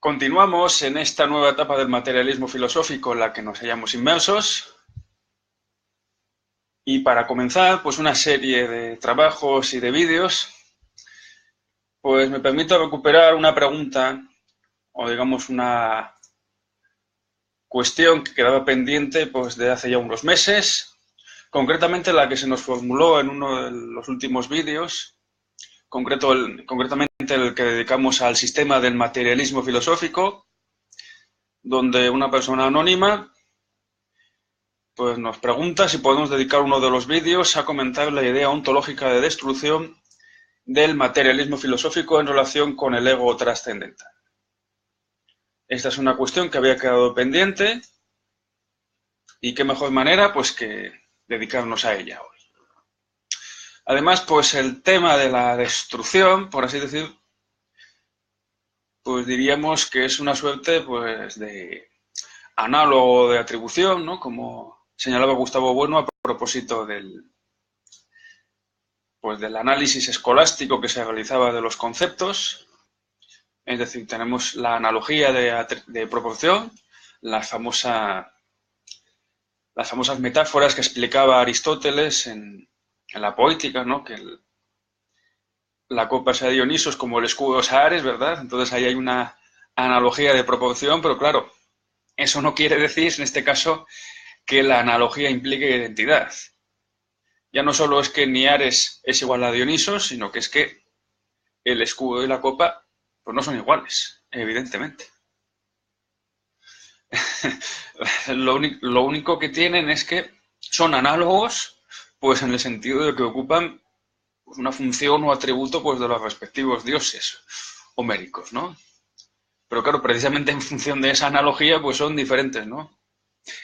Continuamos en esta nueva etapa del materialismo filosófico en la que nos hallamos inmersos. Y para comenzar, pues una serie de trabajos y de vídeos, pues me permito recuperar una pregunta, o digamos una cuestión que quedaba pendiente pues de hace ya unos meses, concretamente la que se nos formuló en uno de los últimos vídeos, concretamente el que dedicamos al sistema del materialismo filosófico, donde una persona anónima pues nos pregunta si podemos dedicar uno de los vídeos a comentar la idea ontológica de destrucción del materialismo filosófico en relación con el ego trascendental. Esta es una cuestión que había quedado pendiente y qué mejor manera pues que dedicarnos a ella hoy. Además, pues el tema de la destrucción, por así decir, pues diríamos que es una suerte pues de análogo de atribución, ¿no? Como señalaba Gustavo Bueno a propósito del análisis escolástico que se realizaba de los conceptos. Es decir, tenemos la analogía de proporción, las famosas metáforas que explicaba Aristóteles en la poética, ¿no? Que la copa sea Dionisos como el escudo de Ares, ¿verdad? Entonces ahí hay una analogía de proporción, pero claro, eso no quiere decir, en este caso, que la analogía implique identidad. Ya no solo es que ni Ares es igual a Dionisos, sino que es que el escudo y la copa pues no son iguales, evidentemente. Lo único que tienen es que son análogos, pues en el sentido de que ocupan pues, una función o atributo pues, de los respectivos dioses homéricos, ¿no? Pero claro, precisamente en función de esa analogía, pues son diferentes, ¿no?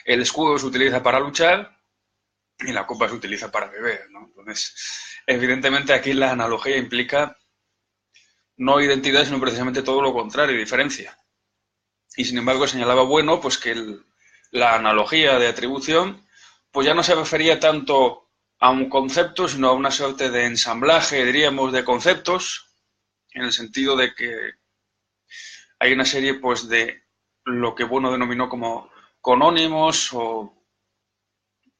El escudo se utiliza para luchar y la copa se utiliza para beber, ¿no? Entonces, evidentemente aquí la analogía implica no identidad, sino precisamente todo lo contrario, diferencia. Y sin embargo señalaba Bueno pues que la analogía de atribución pues ya no se refería tanto a un concepto, sino a una suerte de ensamblaje, diríamos, de conceptos, en el sentido de que hay una serie pues de lo que Bueno denominó como conónimos o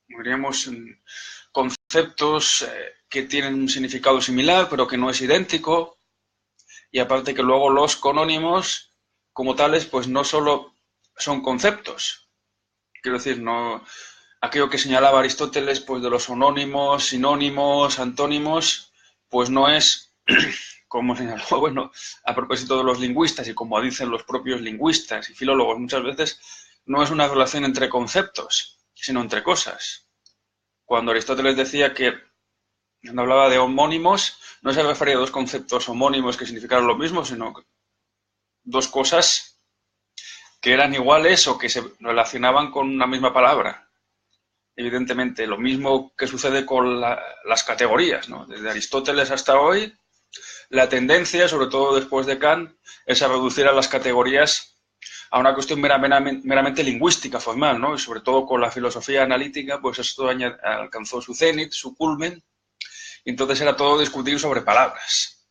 diríamos conceptos que tienen un significado similar pero que no es idéntico, y aparte que luego los conónimos como tales pues no solo son conceptos, quiero decir, no aquello que señalaba Aristóteles pues de los onónimos, sinónimos, antónimos, pues no es como señaló, bueno, a propósito de los lingüistas y como dicen los propios lingüistas y filólogos muchas veces, no es una relación entre conceptos, sino entre cosas. Cuando Aristóteles decía que cuando hablaba de homónimos, no se refería a dos conceptos homónimos que significaran lo mismo, sino dos cosas que eran iguales o que se relacionaban con una misma palabra. Evidentemente, lo mismo que sucede con las categorías, ¿no? Desde Aristóteles hasta hoy, la tendencia, sobre todo después de Kant, es a reducir a las categorías a una cuestión meramente lingüística, formal, ¿no? Y sobre todo con la filosofía analítica, pues esto alcanzó su cenit, su culmen, y entonces era todo discutir sobre palabras.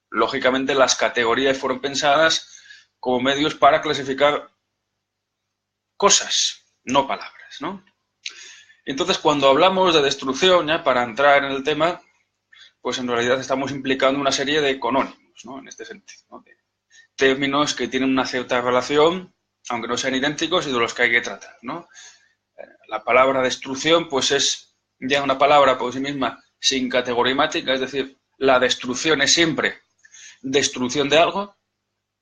Lógicamente, las categorías fueron pensadas como medios para clasificar cosas, no palabras, ¿no? Entonces, cuando hablamos de destrucción, ya para entrar en el tema, pues en realidad estamos implicando una serie de conónimos, ¿no? En este sentido, ¿no? De términos que tienen una cierta relación, aunque no sean idénticos, y de los que hay que tratar, ¿no? La palabra destrucción, pues es ya una palabra por sí misma sin categorimática, es decir, la destrucción es siempre destrucción de algo,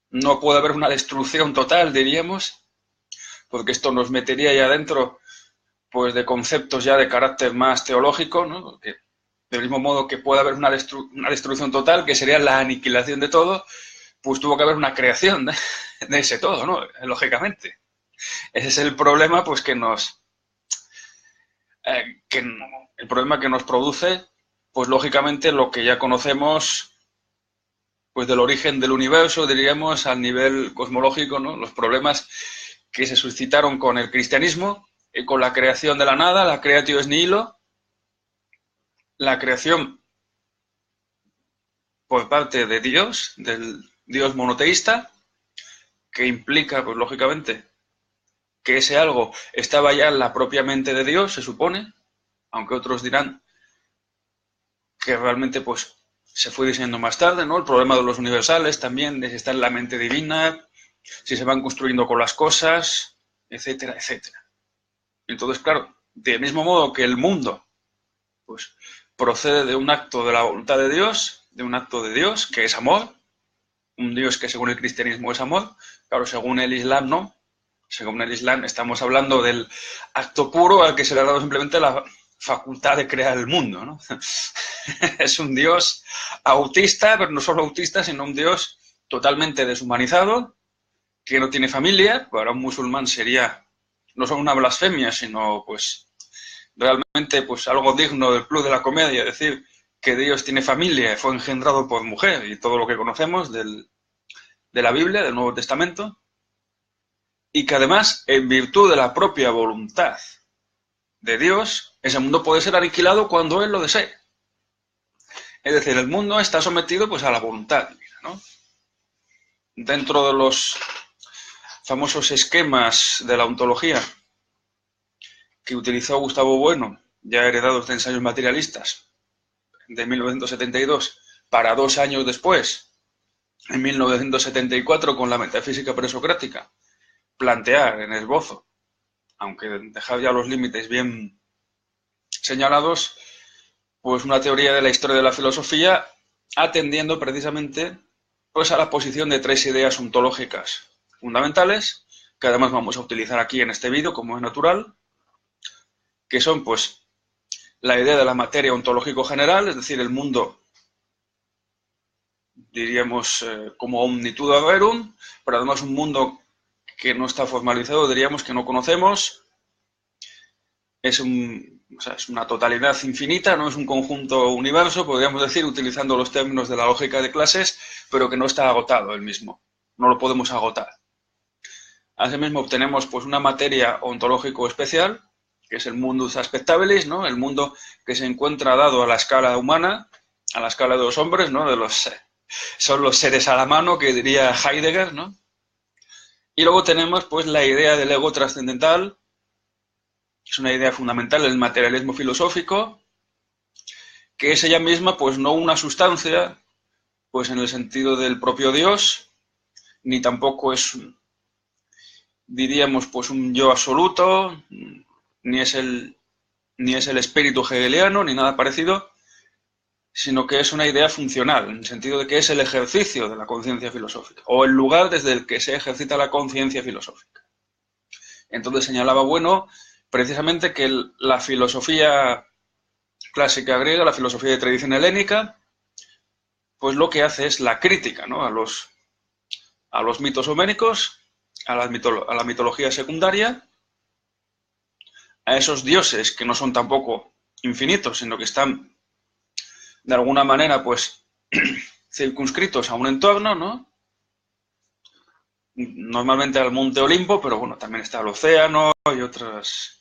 no puede haber una destrucción total, diríamos, porque esto nos metería ya dentro pues, de conceptos ya de carácter más teológico, ¿no? Porque del mismo modo que puede haber una destrucción total, que sería la aniquilación de todo, pues tuvo que haber una creación de ese todo, ¿no? Lógicamente. Ese es el problema, pues, el problema que nos produce, pues, lógicamente, lo que ya conocemos, pues, del origen del universo, diríamos, al nivel cosmológico, ¿no? Los problemas que se suscitaron con el cristianismo, con la creación de la nada, la creatio ex nihilo, la creación por parte de Dios, del Dios monoteísta, que implica, pues lógicamente, que ese algo estaba ya en la propia mente de Dios, se supone, aunque otros dirán que realmente pues se fue diseñando más tarde, ¿no? El problema de los universales también, de si está en la mente divina, si se van construyendo con las cosas, etcétera, etcétera. Entonces, claro, del mismo modo que el mundo pues procede de un acto de la voluntad de Dios, de un acto de Dios, que es amor, un Dios que según el cristianismo es amor, claro, según el Islam no. Según el Islam estamos hablando del acto puro al que se le ha dado simplemente la facultad de crear el mundo, ¿no? Es un Dios autista, pero no solo autista, sino un Dios totalmente deshumanizado, que no tiene familia. Para un musulmán sería no solo una blasfemia, sino pues realmente pues algo digno del club de la comedia, decir que Dios tiene familia y fue engendrado por mujer y todo lo que conocemos de la Biblia, del Nuevo Testamento, y que además, en virtud de la propia voluntad de Dios, ese mundo puede ser aniquilado cuando Él lo desee. Es decir, el mundo está sometido pues a la voluntad divina, ¿no? Dentro de los famosos esquemas de la ontología que utilizó Gustavo Bueno, ya heredados de Ensayos materialistas, de 1972, para 2 años después, en 1974, con la metafísica presocrática, plantear en esbozo, aunque dejar ya los límites bien señalados, pues una teoría de la historia de la filosofía atendiendo precisamente pues a la posición de 3 ideas ontológicas fundamentales, que además vamos a utilizar aquí en este vídeo como es natural, que son pues la idea de la materia ontológico general, es decir, el mundo, diríamos, como omnitudo verum, pero además un mundo que no está formalizado, diríamos que no conocemos, es una totalidad infinita, no es un conjunto universo, podríamos decir, utilizando los términos de la lógica de clases, pero que no está agotado el mismo, no lo podemos agotar. Asimismo, obtenemos pues una materia ontológico especial, que es el mundus aspectabilis, ¿no? El mundo que se encuentra dado a la escala humana, a la escala de los hombres, ¿no? Son los seres a la mano, que diría Heidegger, ¿no? Y luego tenemos pues la idea del ego trascendental, que es una idea fundamental del materialismo filosófico, que es ella misma pues no una sustancia, pues en el sentido del propio Dios, ni tampoco es, diríamos, pues un yo absoluto, ni es el espíritu hegeliano, ni nada parecido, sino que es una idea funcional, en el sentido de que es el ejercicio de la conciencia filosófica, o el lugar desde el que se ejercita la conciencia filosófica. Entonces señalaba Bueno precisamente que la filosofía clásica griega, la filosofía de tradición helénica, pues lo que hace es la crítica, ¿no? a los mitos homénicos, a la mitología secundaria, a esos dioses que no son tampoco infinitos, sino que están de alguna manera pues circunscritos a un entorno, ¿no? Normalmente al monte Olimpo, pero bueno, también está el océano y otras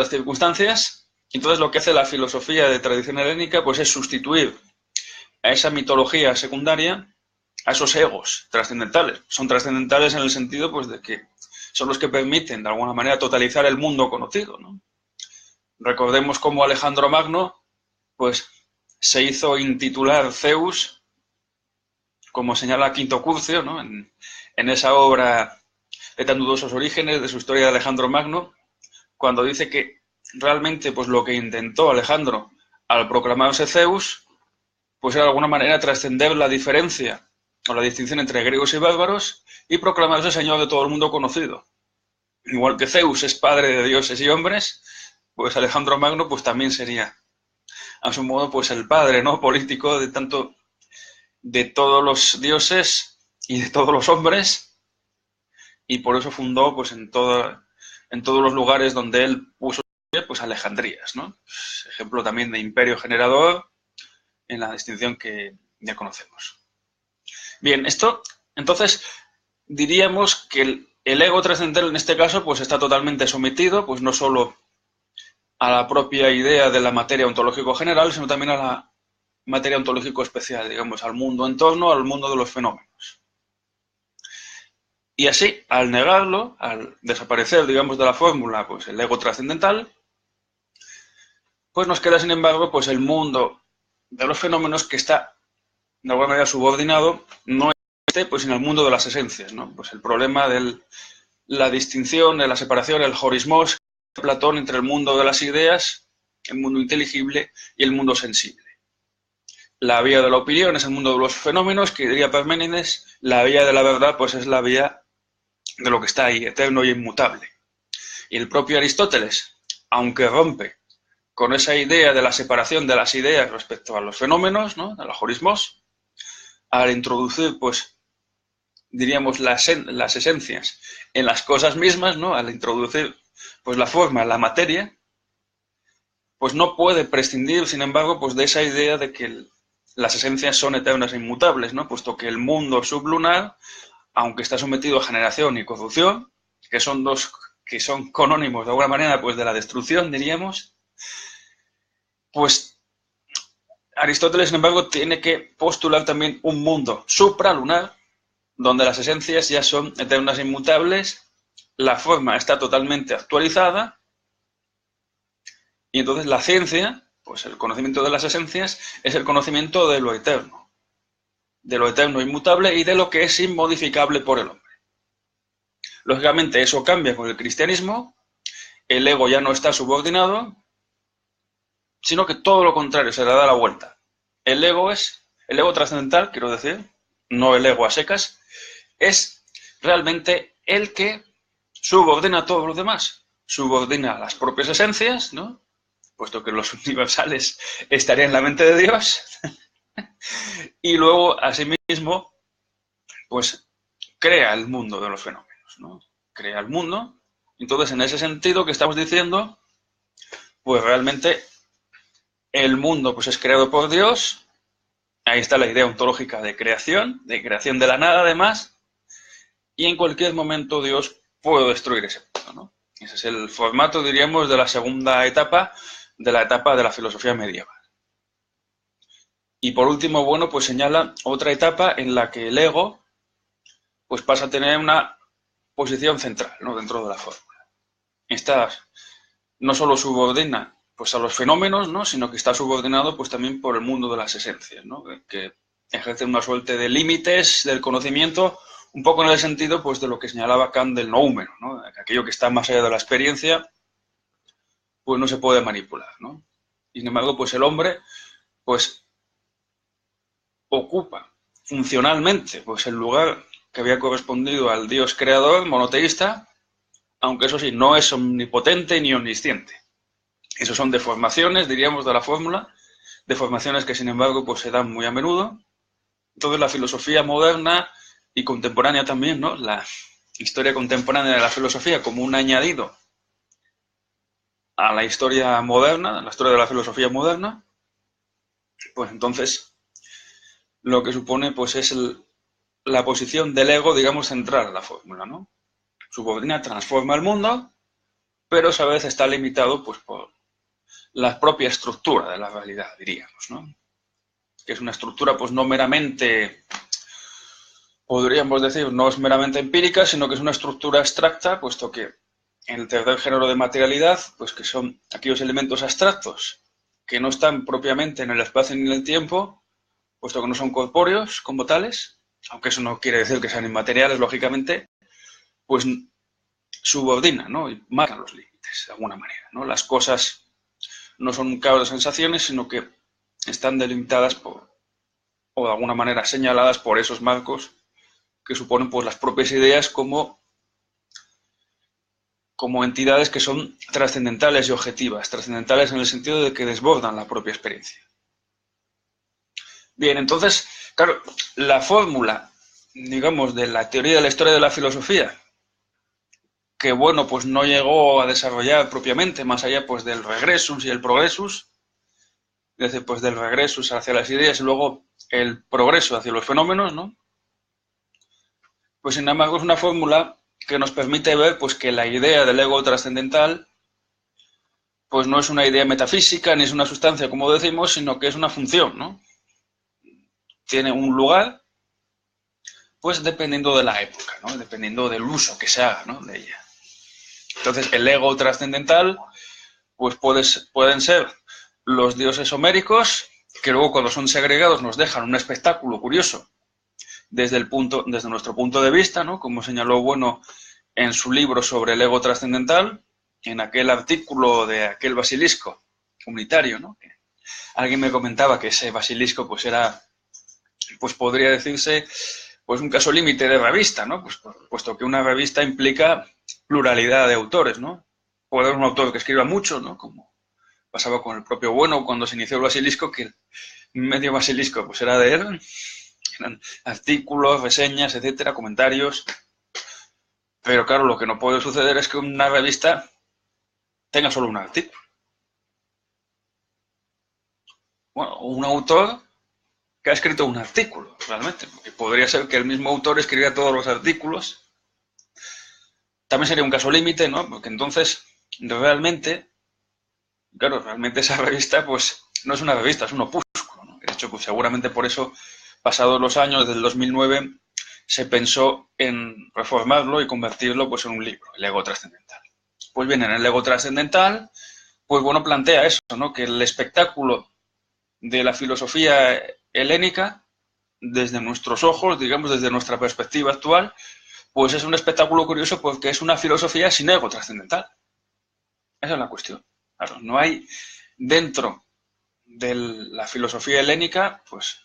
circunstancias. Entonces lo que hace la filosofía de tradición helénica pues es sustituir a esa mitología secundaria a esos egos trascendentales. Son trascendentales en el sentido pues de que son los que permiten de alguna manera totalizar el mundo conocido, ¿no? Recordemos cómo Alejandro Magno pues se hizo intitular Zeus, como señala Quinto Curcio, ¿no? en esa obra de tan dudosos orígenes de su historia de Alejandro Magno, cuando dice que realmente pues lo que intentó Alejandro al proclamarse Zeus pues era de alguna manera trascender la diferencia o la distinción entre griegos y bárbaros y proclamarse señor de todo el mundo conocido. Igual que Zeus es padre de dioses y hombres, pues Alejandro Magno pues también sería a su modo pues el padre, ¿no? político de todos los dioses y de todos los hombres, y por eso fundó pues en todos los lugares donde él puso pues Alejandrías, ¿no? Pues, ejemplo también de imperio generador en la distinción que ya conocemos. Bien, esto, entonces, diríamos que el ego trascendental en este caso pues está totalmente sometido, pues no solo a la propia idea de la materia ontológico general, sino también a la materia ontológico especial, digamos, al mundo en torno al mundo de los fenómenos. Y así, al negarlo, al desaparecer, digamos, de la fórmula, pues el ego trascendental, pues nos queda, sin embargo, pues el mundo de los fenómenos que está de alguna manera subordinado, no esté pues en el mundo de las esencias, ¿no? Pues el problema de la distinción, de la separación, el horismos de Platón entre el mundo de las ideas, el mundo inteligible y el mundo sensible. La vía de la opinión es el mundo de los fenómenos, que diría Parménides, la vía de la verdad pues es la vía de lo que está ahí, eterno y inmutable. Y el propio Aristóteles, aunque rompe con esa idea de la separación de las ideas respecto a los fenómenos, ¿no? A los horismos, al introducir, pues, diríamos, las esencias en las cosas mismas, ¿no? Al introducir, pues, la forma, la materia, pues no puede prescindir, sin embargo, pues, de esa idea de que las esencias son eternas e inmutables, ¿no? Puesto que el mundo sublunar, aunque está sometido a generación y corrupción, que son dos que son conónimos de alguna manera, pues, de la destrucción, diríamos, pues Aristóteles, sin embargo, tiene que postular también un mundo supralunar, donde las esencias ya son eternas e inmutables, la forma está totalmente actualizada, y entonces la ciencia, pues el conocimiento de las esencias, es el conocimiento de lo eterno inmutable y de lo que es inmodificable por el hombre. Lógicamente eso cambia con el cristianismo, el ego ya no está subordinado, sino que todo lo contrario, se le da la vuelta. El ego trascendental, quiero decir, no el ego a secas, es realmente el que subordina a todos los demás, subordina a las propias esencias, ¿no? Puesto que los universales estarían en la mente de Dios, y luego, asimismo, pues crea el mundo de los fenómenos, ¿no? Crea el mundo. Entonces, en ese sentido que estamos diciendo, pues realmente el mundo pues es creado por Dios. Ahí está la idea ontológica de creación de la nada, además, y en cualquier momento Dios puede destruir ese mundo, ¿no? Ese es el formato, diríamos, de la segunda etapa, de la filosofía medieval. Y por último, bueno, pues señala otra etapa en la que el ego pues pasa a tener una posición central, ¿no? Dentro de la fórmula. Esta no solo subordina pues a los fenómenos, ¿no? Sino que está subordinado pues también por el mundo de las esencias, ¿no? Que ejerce una suerte de límites del conocimiento, un poco en el sentido pues de lo que señalaba Kant del noúmeno, ¿no? Aquello que está más allá de la experiencia, pues no se puede manipular, ¿no? Y sin embargo, pues el hombre, pues ocupa funcionalmente pues el lugar que había correspondido al Dios creador monoteísta, aunque eso sí, no es omnipotente ni omnisciente. Eso son deformaciones, diríamos, de la fórmula, deformaciones que sin embargo pues se dan muy a menudo. Entonces la filosofía moderna y contemporánea también, ¿no? La historia contemporánea de la filosofía como un añadido a la historia moderna, a la historia de la filosofía moderna, pues entonces lo que supone pues es la posición del ego, digamos, central a la fórmula, ¿no? Subordina, transforma el mundo, pero a veces está limitado pues por la propia estructura de la realidad, diríamos, ¿no? Que es una estructura pues no meramente, podríamos decir, no es meramente empírica, sino que es una estructura abstracta, puesto que en el tercer género de materialidad, pues que son aquellos elementos abstractos que no están propiamente en el espacio ni en el tiempo, puesto que no son corpóreos como tales, aunque eso no quiere decir que sean inmateriales, lógicamente, pues subordinan, ¿no? Y marcan los límites, de alguna manera, ¿no? Las cosas no son un caos de sensaciones, sino que están delimitadas o de alguna manera señaladas por esos marcos que suponen pues las propias ideas como entidades que son trascendentales y objetivas, trascendentales en el sentido de que desbordan la propia experiencia. Bien, entonces, claro, la fórmula, digamos, de la teoría de la historia de la filosofía, que bueno, pues no llegó a desarrollar propiamente, más allá pues del regressus y el progressus, desde pues del regressus hacia las ideas y luego el progreso hacia los fenómenos, ¿no? Pues sin embargo es una fórmula que nos permite ver pues que la idea del ego trascendental pues no es una idea metafísica ni es una sustancia como decimos, sino que es una función, ¿no? Tiene un lugar pues dependiendo de la época, ¿no? Dependiendo del uso que se haga, ¿no? De ella. Entonces, el ego trascendental, pues pueden ser los dioses homéricos, que luego cuando son segregados nos dejan un espectáculo curioso desde nuestro punto de vista, ¿no? Como señaló Bueno en su libro sobre el ego trascendental, en aquel artículo de aquel basilisco unitario, ¿no? Alguien me comentaba que ese basilisco pues era, pues podría decirse, pues un caso límite de revista, ¿no? Pues, puesto que una revista implica pluralidad de autores, ¿no? Puede haber un autor que escriba mucho, ¿no? Como pasaba con el propio Bueno cuando se inició el basilisco, que el medio basilisco pues era de él, eran artículos, reseñas, etcétera, comentarios. Pero claro, lo que no puede suceder es que una revista tenga solo un artículo. Bueno, un autor que ha escrito un artículo, realmente, porque podría ser que el mismo autor escribiera todos los artículos. También sería un caso límite, ¿no? Porque entonces, realmente, claro, realmente esa revista, pues, no es una revista, es un opúsculo, ¿no? De hecho, pues seguramente por eso, pasados los años, desde el 2009, se pensó en reformarlo y convertirlo, pues, en un libro, el ego trascendental. Pues bien, en el ego trascendental, pues Bueno plantea eso, ¿no? Que el espectáculo de la filosofía helénica, desde nuestros ojos, digamos, desde nuestra perspectiva actual, pues es un espectáculo curioso porque es una filosofía sin ego trascendental. Esa es la cuestión. Claro, no hay dentro de la filosofía helénica, pues,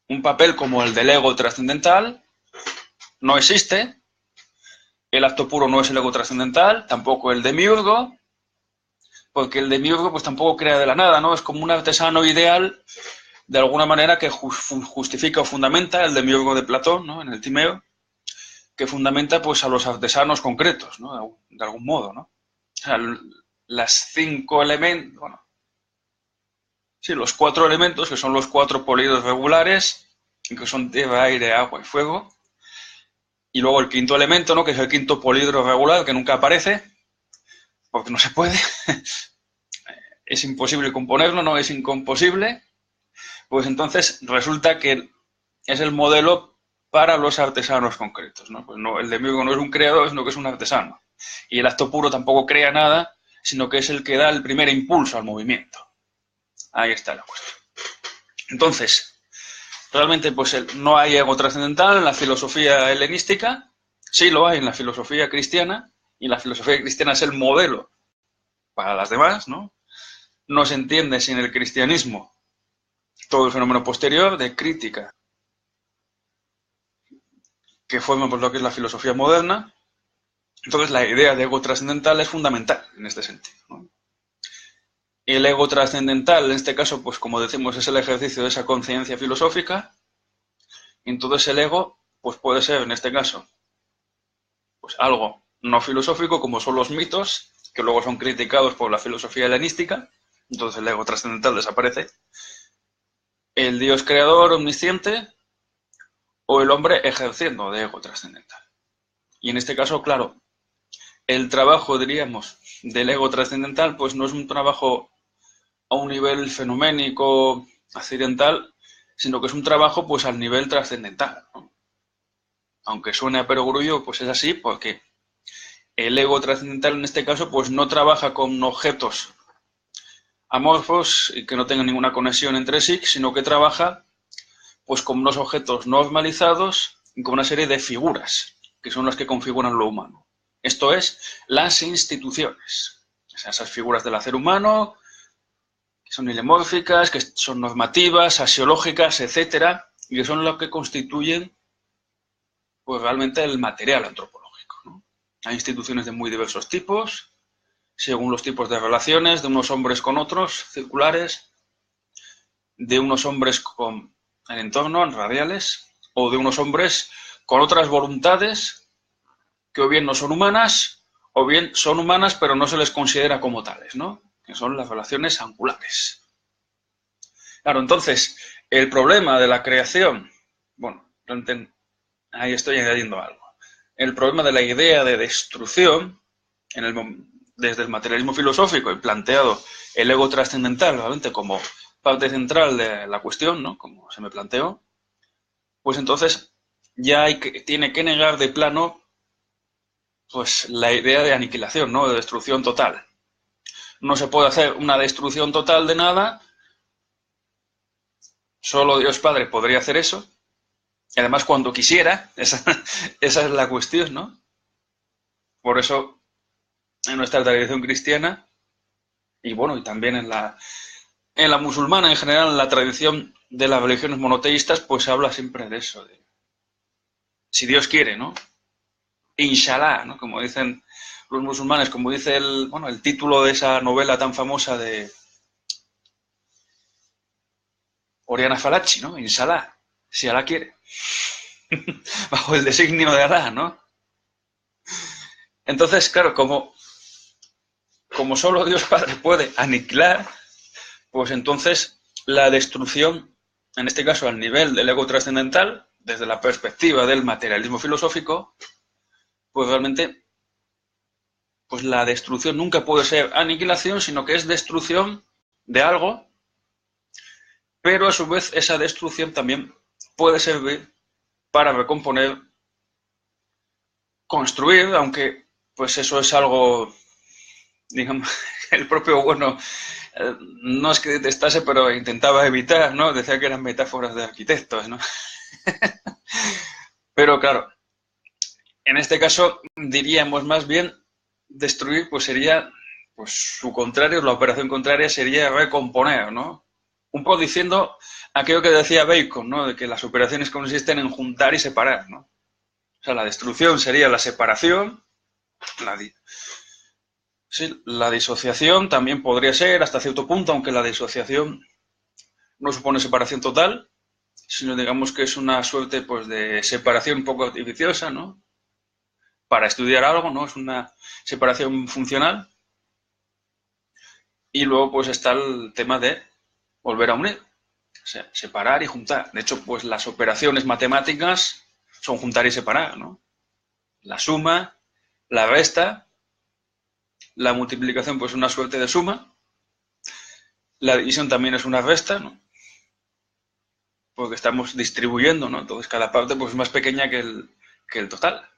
un papel como el del ego trascendental, no existe. El acto puro no es el ego trascendental, tampoco el demiurgo, porque el demiurgo pues tampoco crea de la nada, ¿no? Es como un artesano ideal, de alguna manera, que justifica o fundamenta el demiurgo de Platón, ¿no? En el Timeo, que fundamenta pues a los artesanos concretos, ¿no? De algún modo, ¿no? O sea, las 5 elementos, bueno, sí, los 4 elementos, que son los 4 poliedros regulares, que son tierra, aire, agua y fuego, y luego el quinto elemento, ¿no? Que es el quinto poliedro regular, que nunca aparece, porque no se puede, es imposible componerlo, no es incomposible, pues entonces resulta que es el modelo para los artesanos concretos, ¿no? Pues no, el demiurgo no es un creador, sino que es un artesano. Y el acto puro tampoco crea nada, sino que es el que da el primer impulso al movimiento. Ahí está la cuestión. Entonces, realmente pues no hay ego trascendental en la filosofía helenística, sí lo hay en la filosofía cristiana, y la filosofía cristiana es el modelo para las demás, ¿no? No se entiende sin el cristianismo todo el fenómeno posterior de crítica que forma por lo que es la filosofía moderna. Entonces la idea de ego trascendental es fundamental en este sentido, ¿no? El ego trascendental, en este caso, pues como decimos, es el ejercicio de esa conciencia filosófica. Y entonces el ego, pues puede ser, en este caso, pues algo no filosófico, como son los mitos, que luego son criticados por la filosofía helenística. Entonces el ego trascendental desaparece. El Dios creador omnisciente o el hombre ejerciendo de ego trascendental. Y en este caso, claro, el trabajo, diríamos, del ego trascendental, pues no es un trabajo a un nivel fenoménico, accidental, sino que es un trabajo pues al nivel trascendental, ¿no? Aunque suene a perogrullo, pues es así, porque el ego trascendental en este caso pues no trabaja con objetos amorfos y que no tengan ninguna conexión entre sí, sino que trabaja pues con unos objetos normalizados y con una serie de figuras, que son las que configuran lo humano. Esto es, las instituciones. O sea, esas figuras del hacer humano, que son ilemórficas, que son normativas, axiológicas, etcétera, y que son lo que constituyen pues realmente el material antropológico, ¿no? Hay instituciones de muy diversos tipos, según los tipos de relaciones, de unos hombres con otros, circulares, de unos hombres con el entorno, radiales, o de unos hombres con otras voluntades que o bien no son humanas, o bien son humanas pero no se les considera como tales, ¿no? Que son las relaciones angulares. Claro, entonces, el problema de la creación, bueno, ahí estoy añadiendo algo. El problema de la idea de destrucción, desde el materialismo filosófico y planteado el ego trascendental realmente como parte central de la cuestión, ¿no? Como se me planteó, pues entonces ya tiene que negar de plano pues la idea de aniquilación, ¿no? De destrucción total. No se puede hacer una destrucción total de nada, solo Dios Padre podría hacer eso, y además cuando quisiera, esa es la cuestión, ¿no? Por eso en nuestra tradición cristiana, y bueno, y también en la musulmana en general, en la tradición de las religiones monoteístas, pues se habla siempre de eso, de si Dios quiere, ¿no? Inshallah, ¿no? Como dicen los musulmanes, como dice el título de esa novela tan famosa de Oriana Fallaci, ¿no? Inshallah, si Alá quiere. Bajo el designio de Alá, ¿no? Entonces, claro, como solo Dios Padre puede aniquilar, pues entonces la destrucción, en este caso al nivel del ego trascendental, desde la perspectiva del materialismo filosófico, pues realmente pues la destrucción nunca puede ser aniquilación, sino que es destrucción de algo, pero a su vez esa destrucción también puede servir para recomponer, construir, aunque pues eso es algo, digamos, el propio bueno no es que detestase, pero intentaba evitar, ¿no? Decía que eran metáforas de arquitectos, ¿no? Pero claro, en este caso diríamos más bien destruir, pues sería, pues su contrario, la operación contraria sería recomponer, ¿no? Un poco diciendo aquello que decía Bacon, ¿no? De que las operaciones consisten en juntar y separar, ¿no? O sea, la destrucción sería la separación, la disociación también podría ser hasta cierto punto, aunque la disociación no supone separación total, sino digamos que es una suerte pues de separación un poco artificiosa, ¿no? Para estudiar algo, ¿no? Es una separación funcional. Y luego pues está el tema de volver a unir, o sea, separar y juntar. De hecho, pues las operaciones matemáticas son juntar y separar, ¿no? La suma, la resta, la multiplicación pues es una suerte de suma, la división también es una resta, ¿no? Porque estamos distribuyendo, ¿no? Entonces cada parte pues es más pequeña que el total.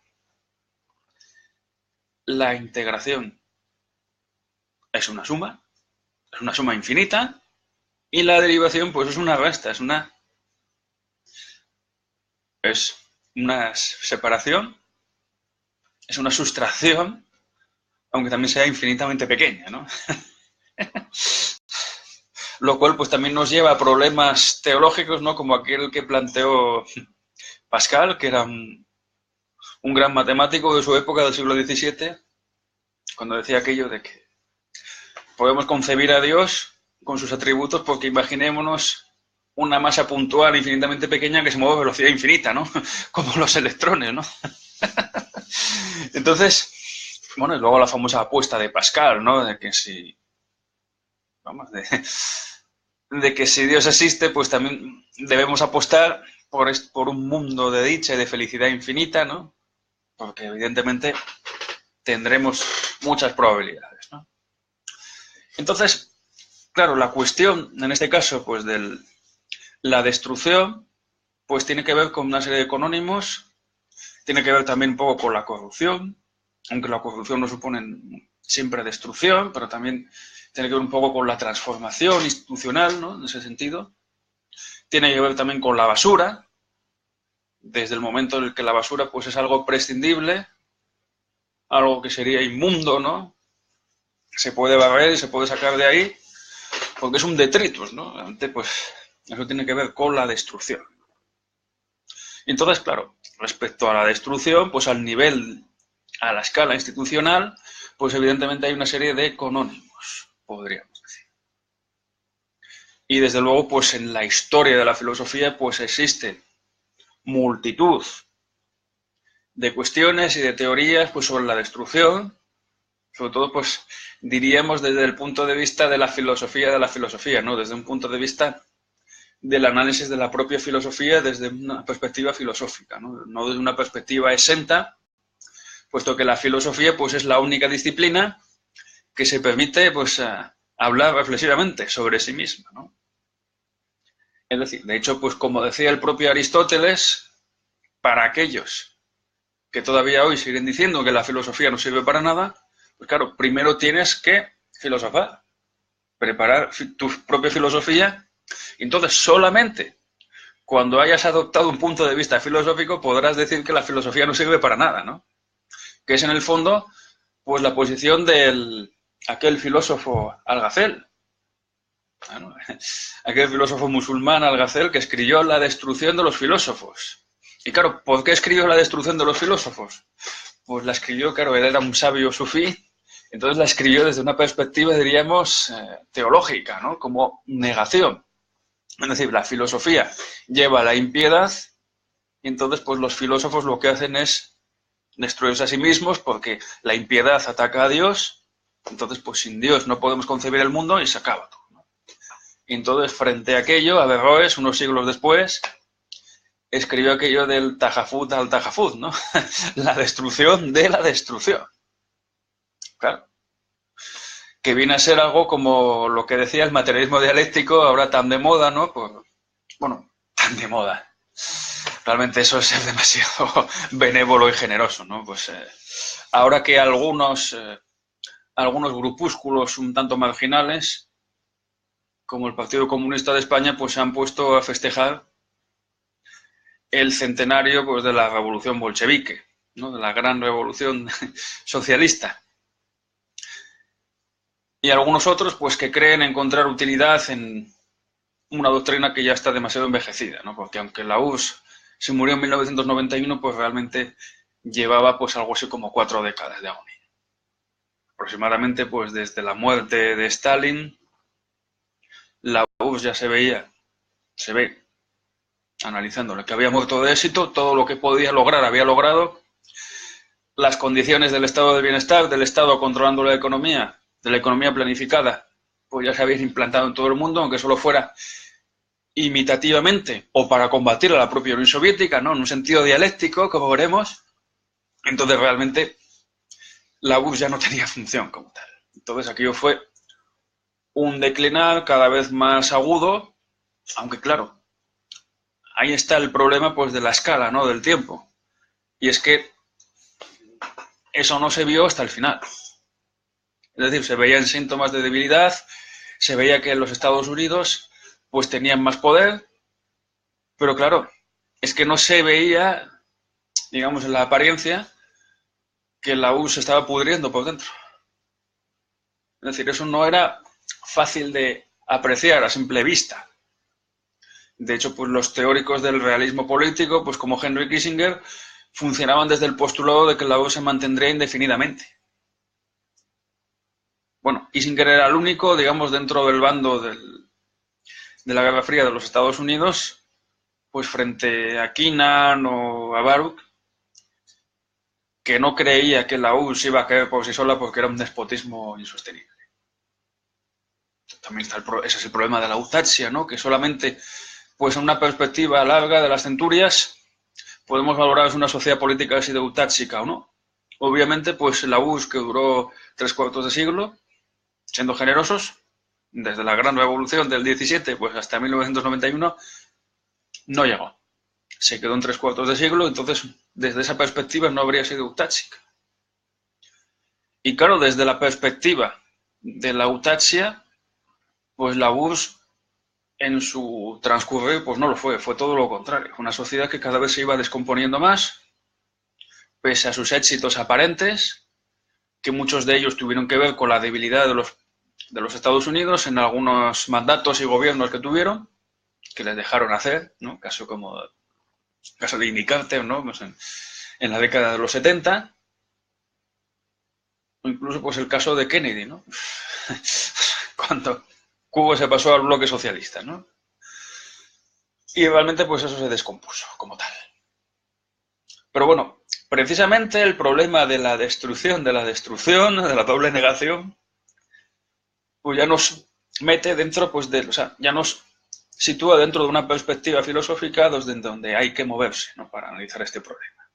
La integración es una suma infinita, y la derivación pues es una resta, es una separación, es una sustracción, aunque también sea infinitamente pequeña, ¿no? Lo cual pues también nos lleva a problemas teológicos, ¿no? Como aquel que planteó Pascal, que era un gran matemático de su época, del siglo XVII, cuando decía aquello de que podemos concebir a Dios con sus atributos porque imaginémonos una masa puntual infinitamente pequeña que se mueve a velocidad infinita, ¿no? Como los electrones, ¿no? Entonces, bueno, y luego la famosa apuesta de Pascal, ¿no? De que si, vamos, de que si Dios existe, pues también debemos apostar por un mundo de dicha y de felicidad infinita, ¿no? Porque evidentemente tendremos muchas probabilidades, ¿no? Entonces, claro, la cuestión, en este caso, pues de la destrucción, pues tiene que ver con una serie de econónimos, tiene que ver también un poco con la corrupción, aunque la corrupción no supone siempre destrucción, pero también tiene que ver un poco con la transformación institucional, ¿no? En ese sentido. Tiene que ver también con la basura, desde el momento en el que la basura pues es algo prescindible, algo que sería inmundo, ¿no? Se puede barrer y se puede sacar de ahí, porque es un detritus, ¿no? Realmente, pues, eso tiene que ver con la destrucción. Y entonces, claro, respecto a la destrucción, pues al nivel, a la escala institucional, pues evidentemente hay una serie de econónimos, podríamos decir. Y desde luego, pues en la historia de la filosofía, pues existe multitud de cuestiones y de teorías pues sobre la destrucción, sobre todo pues diríamos desde el punto de vista de la filosofía, ¿no? Desde un punto de vista del análisis de la propia filosofía desde una perspectiva filosófica, ¿no? No desde una perspectiva exenta, puesto que la filosofía pues es la única disciplina que se permite pues hablar reflexivamente sobre sí misma, ¿no? Es decir, de hecho, pues como decía el propio Aristóteles, para aquellos que todavía hoy siguen diciendo que la filosofía no sirve para nada, pues claro, primero tienes que filosofar, preparar tu propia filosofía, y entonces solamente cuando hayas adoptado un punto de vista filosófico podrás decir que la filosofía no sirve para nada, ¿no? Que es en el fondo, pues la posición de aquel filósofo Algacel, bueno, aquel filósofo musulmán Algacel que escribió La destrucción de los filósofos. Y claro, ¿por qué escribió La destrucción de los filósofos? Pues la escribió, claro, él era un sabio sufí, entonces la escribió desde una perspectiva, diríamos, teológica, ¿no? Como negación. Es decir, la filosofía lleva a la impiedad y entonces pues los filósofos lo que hacen es destruirse a sí mismos porque la impiedad ataca a Dios, entonces pues sin Dios no podemos concebir el mundo y se acaba todo, ¿no? Y entonces frente a aquello, Averroes, unos siglos después, escribió aquello del tajafut al tajafut, ¿no? La destrucción de la destrucción. Claro. Que viene a ser algo como lo que decía el materialismo dialéctico, ahora tan de moda, ¿no? Pues, bueno, tan de moda. Realmente eso es ser demasiado benévolo y generoso, ¿no? Pues ahora que algunos grupúsculos un tanto marginales, como el Partido Comunista de España, pues se han puesto a festejar el centenario pues, de la revolución bolchevique, ¿no? De la gran revolución socialista. Y algunos otros, pues que creen encontrar utilidad en una doctrina que ya está demasiado envejecida, ¿no? Porque aunque la URSS se murió en 1991, pues realmente llevaba pues algo así como 4 décadas de agonía. Aproximadamente pues desde la muerte de Stalin, la URSS ya se ve, analizándolo, que había muerto de éxito, todo lo que podía lograr había logrado, las condiciones del estado de bienestar, del Estado controlando la economía, de la economía planificada, pues ya se habían implantado en todo el mundo, aunque solo fuera imitativamente o para combatir a la propia Unión Soviética, ¿no? En un sentido dialéctico, como veremos. Entonces realmente la URSS ya no tenía función como tal. Entonces aquello fue un declinar cada vez más agudo, aunque claro, ahí está el problema pues de la escala, ¿no? Del tiempo. Y es que eso no se vio hasta el final. Es decir, se veían síntomas de debilidad, se veía que los Estados Unidos pues tenían más poder, pero claro, es que no se veía, digamos, en la apariencia que la URSS se estaba pudriendo por dentro. Es decir, eso no era fácil de apreciar a simple vista. De hecho, pues los teóricos del realismo político, pues como Henry Kissinger, funcionaban desde el postulado de que la URSS se mantendría indefinidamente. Bueno, Kissinger era el único, digamos, dentro del bando de la Guerra Fría de los Estados Unidos, pues frente a Kennan o a Baruch, que no creía que la URSS iba a caer por sí sola porque era un despotismo insostenible. También está ese es el problema de la autaxia, ¿no? Que solamente, pues en una perspectiva larga de las centurias, podemos valorar si una sociedad política ha sido autáxica o no. Obviamente, pues la URSS, que duró 3/4 de siglo, siendo generosos, desde la gran revolución del 17 pues hasta 1991, no llegó. Se quedó en 3/4 de siglo, entonces desde esa perspectiva no habría sido autáxica. Y claro, desde la perspectiva de la autaxia, pues la URSS en su transcurrir pues no lo fue todo lo contrario. Una sociedad que cada vez se iba descomponiendo más, pese a sus éxitos aparentes, que muchos de ellos tuvieron que ver con la debilidad de los Estados Unidos en algunos mandatos y gobiernos que tuvieron, que les dejaron hacer, ¿no? Caso de Jimmy Carter, ¿no? Pues en la década de los 70, o incluso pues el caso de Kennedy, ¿no? Cuando Cuba se pasó al bloque socialista, ¿no? Y realmente pues eso se descompuso como tal. Pero bueno, precisamente el problema de la destrucción, de la doble negación, pues ya nos mete dentro, pues ya nos sitúa dentro de una perspectiva filosófica desde donde hay que moverse, ¿no? Para analizar este problema.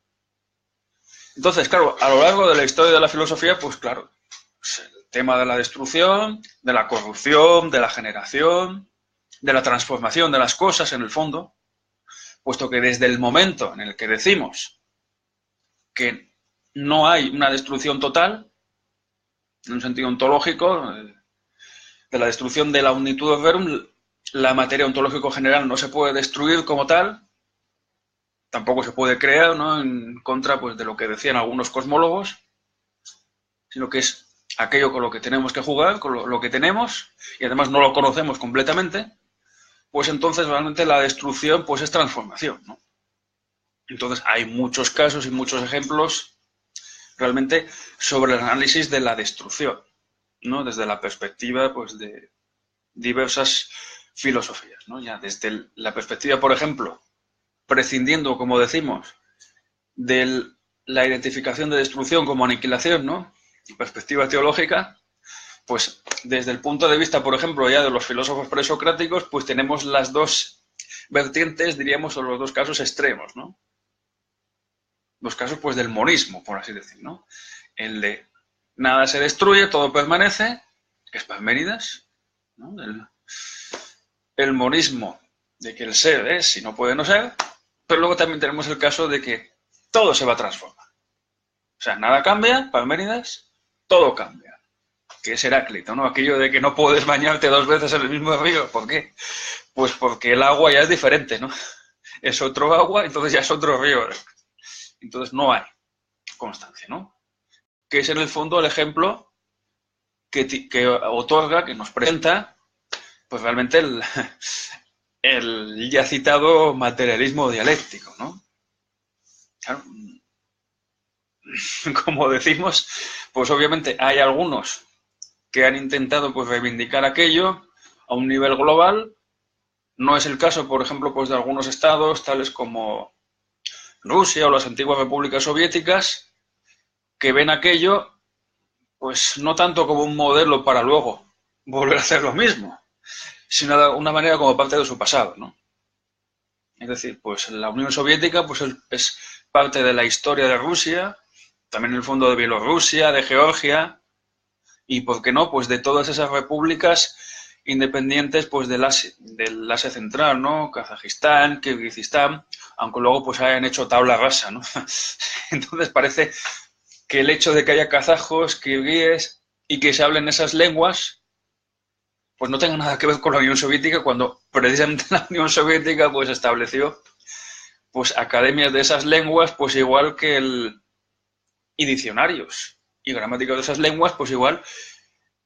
Entonces, claro, a lo largo de la historia de la filosofía, pues claro, pues el tema de la destrucción, de la corrupción, de la generación, de la transformación de las cosas en el fondo, puesto que desde el momento en el que decimos que no hay una destrucción total, en un sentido ontológico, de la destrucción de la unitud verum, la materia ontológico general no se puede destruir como tal, tampoco se puede crear, ¿no?, en contra pues, de lo que decían algunos cosmólogos, sino que es aquello con lo que tenemos que jugar, con lo que tenemos, y además no lo conocemos completamente, pues entonces realmente la destrucción pues es transformación, ¿no? Entonces hay muchos casos y muchos ejemplos realmente sobre el análisis de la destrucción, ¿no?, desde la perspectiva pues, de diversas filosofías, ¿no? Ya desde la perspectiva, por ejemplo, prescindiendo, como decimos, de la identificación de destrucción como aniquilación, ¿no?, perspectiva teológica, pues desde el punto de vista, por ejemplo, ya de los filósofos presocráticos, pues tenemos las dos vertientes, diríamos, o los dos casos extremos, ¿no? Los casos, pues, del monismo, por así decir, ¿no? El de nada se destruye, todo permanece, que es Parménides, ¿no? El monismo de que el ser es y no puede no ser, pero luego también tenemos el caso de que todo se va a transformar. O sea, nada cambia, Parménides, todo cambia. Que es Heráclito, ¿no? Aquello de que no puedes bañarte dos veces en el mismo río. ¿Por qué? Pues porque el agua ya es diferente, ¿no? Es otro agua, entonces ya es otro río. Entonces no hay constancia, ¿no? Que es en el fondo el ejemplo que otorga, que nos presenta, pues realmente el ya citado materialismo dialéctico, ¿no? Claro, como decimos, pues obviamente hay algunos que han intentado pues reivindicar aquello a un nivel global. No es el caso, por ejemplo, pues de algunos estados, tales como Rusia o las antiguas repúblicas soviéticas, que ven aquello, pues no tanto como un modelo para luego volver a hacer lo mismo, sino de una manera como parte de su pasado, ¿no? Es decir, pues la Unión Soviética pues es parte de la historia de Rusia, también en el fondo de Bielorrusia, de Georgia, y por qué no, pues de todas esas repúblicas independientes pues del Asia Central, ¿no? Kazajistán, Kirguistán, aunque luego pues hayan hecho tabla rasa, ¿no? Entonces parece que el hecho de que haya kazajos, kirguíes y que se hablen esas lenguas pues no tenga nada que ver con la Unión Soviética, cuando precisamente la Unión Soviética pues estableció pues academias de esas lenguas, pues igual que y diccionarios y gramáticas de esas lenguas, pues igual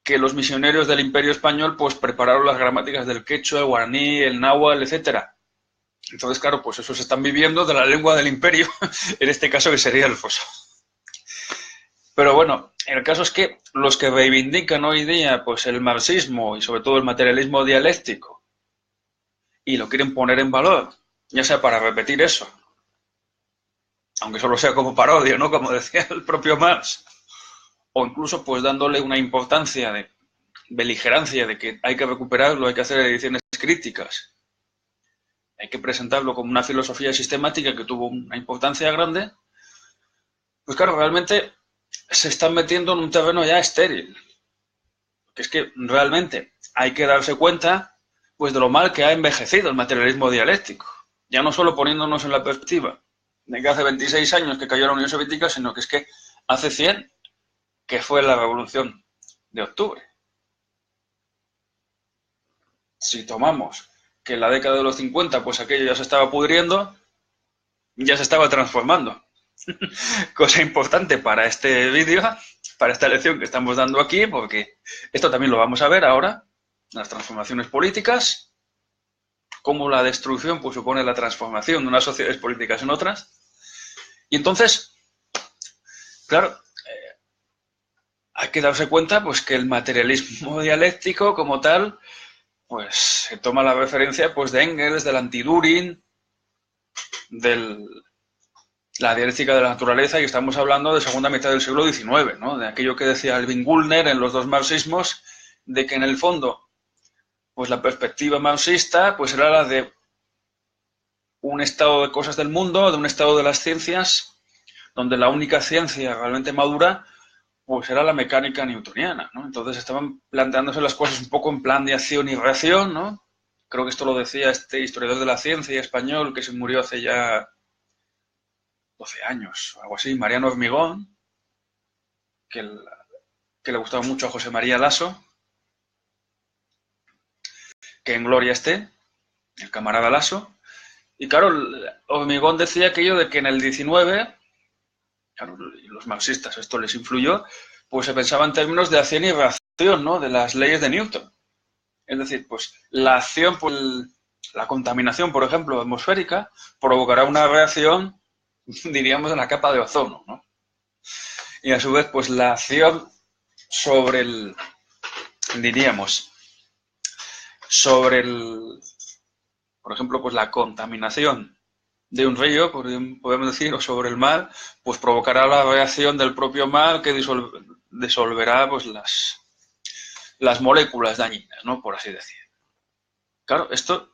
que los misioneros del Imperio Español pues prepararon las gramáticas del quechua, el guaraní, el náhuatl, etcétera. Entonces, claro, pues esos están viviendo de la lengua del imperio, en este caso que sería el foso. Pero bueno, el caso es que los que reivindican hoy día pues el marxismo y sobre todo el materialismo dialéctico y lo quieren poner en valor, ya sea para repetir eso, aunque solo sea como parodia, ¿no?, como decía el propio Marx, o incluso pues dándole una importancia de beligerancia de que hay que recuperarlo, hay que hacer ediciones críticas, hay que presentarlo como una filosofía sistemática que tuvo una importancia grande, pues claro, realmente se están metiendo en un terreno ya estéril. Que es que realmente hay que darse cuenta pues de lo mal que ha envejecido el materialismo dialéctico. Ya no solo poniéndonos en la perspectiva de que hace 26 años que cayó la Unión Soviética, sino que es que hace 100 que fue la Revolución de Octubre. Si tomamos que en la década de los 50 pues aquello ya se estaba pudriendo, ya se estaba transformando. Cosa importante para este vídeo, para esta lección que estamos dando aquí, porque esto también lo vamos a ver ahora, las transformaciones políticas, cómo la destrucción pues supone la transformación de unas sociedades políticas en otras. Y entonces, claro, hay que darse cuenta pues que el materialismo dialéctico como tal pues se toma la referencia pues de Engels, del anti-Düring, de la dialéctica de la naturaleza, y estamos hablando de segunda mitad del siglo XIX, ¿no? De aquello que decía Alvin Gulner en los dos marxismos, de que en el fondo pues la perspectiva marxista pues era la de un estado de cosas del mundo, de un estado de las ciencias, donde la única ciencia realmente madura pues era la mecánica newtoniana, ¿no? Entonces estaban planteándose las cosas un poco en plan de acción y reacción, ¿no? Creo que esto lo decía este historiador de la ciencia español que se murió hace ya 12 años, o algo así, Mariano Hormigón, que, que le gustaba mucho a José María Lasso, que en gloria esté, el camarada Lasso. Y claro, Hormigón decía aquello de que en el 19, claro, los marxistas esto les influyó, pues se pensaba en términos de acción y reacción, ¿no? De las leyes de Newton. Es decir, pues la acción, pues la contaminación, por ejemplo, atmosférica, provocará una reacción, diríamos, en la capa de ozono, ¿no? Y a su vez, pues la acción sobre el, diríamos, sobre el, por ejemplo, pues la contaminación de un río, podemos decir, o sobre el mar, pues provocará la reacción del propio mar que disolverá pues las moléculas dañinas, ¿no? Por así decir. Claro, esto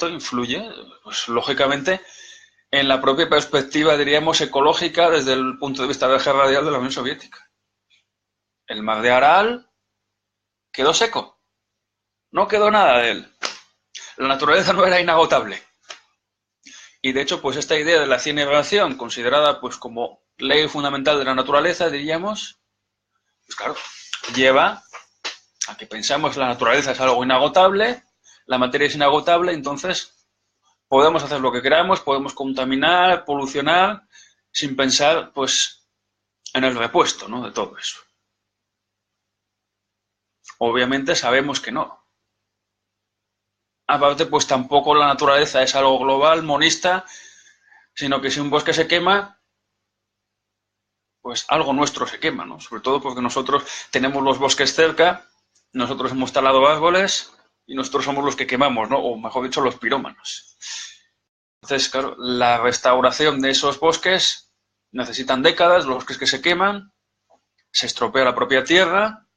influye, pues lógicamente, en la propia perspectiva, diríamos, ecológica desde el punto de vista del eje radial de la Unión Soviética. El mar de Aral quedó seco, no quedó nada de él. La naturaleza no era inagotable. Y de hecho, pues esta idea de la cienegación, considerada pues como ley fundamental de la naturaleza, diríamos, pues claro, lleva a que pensamos que la naturaleza es algo inagotable, la materia es inagotable, entonces podemos hacer lo que queramos, podemos contaminar, polucionar, sin pensar pues en el repuesto, ¿no? De todo eso. Obviamente sabemos que no. Aparte, pues tampoco la naturaleza es algo global, monista, sino que si un bosque se quema, pues algo nuestro se quema, ¿no? Sobre todo porque nosotros tenemos los bosques cerca, nosotros hemos talado árboles y nosotros somos los que quemamos, ¿no? O mejor dicho, los pirómanos. Entonces, claro, la restauración de esos bosques necesitan décadas, los bosques que se queman, se estropea la propia tierra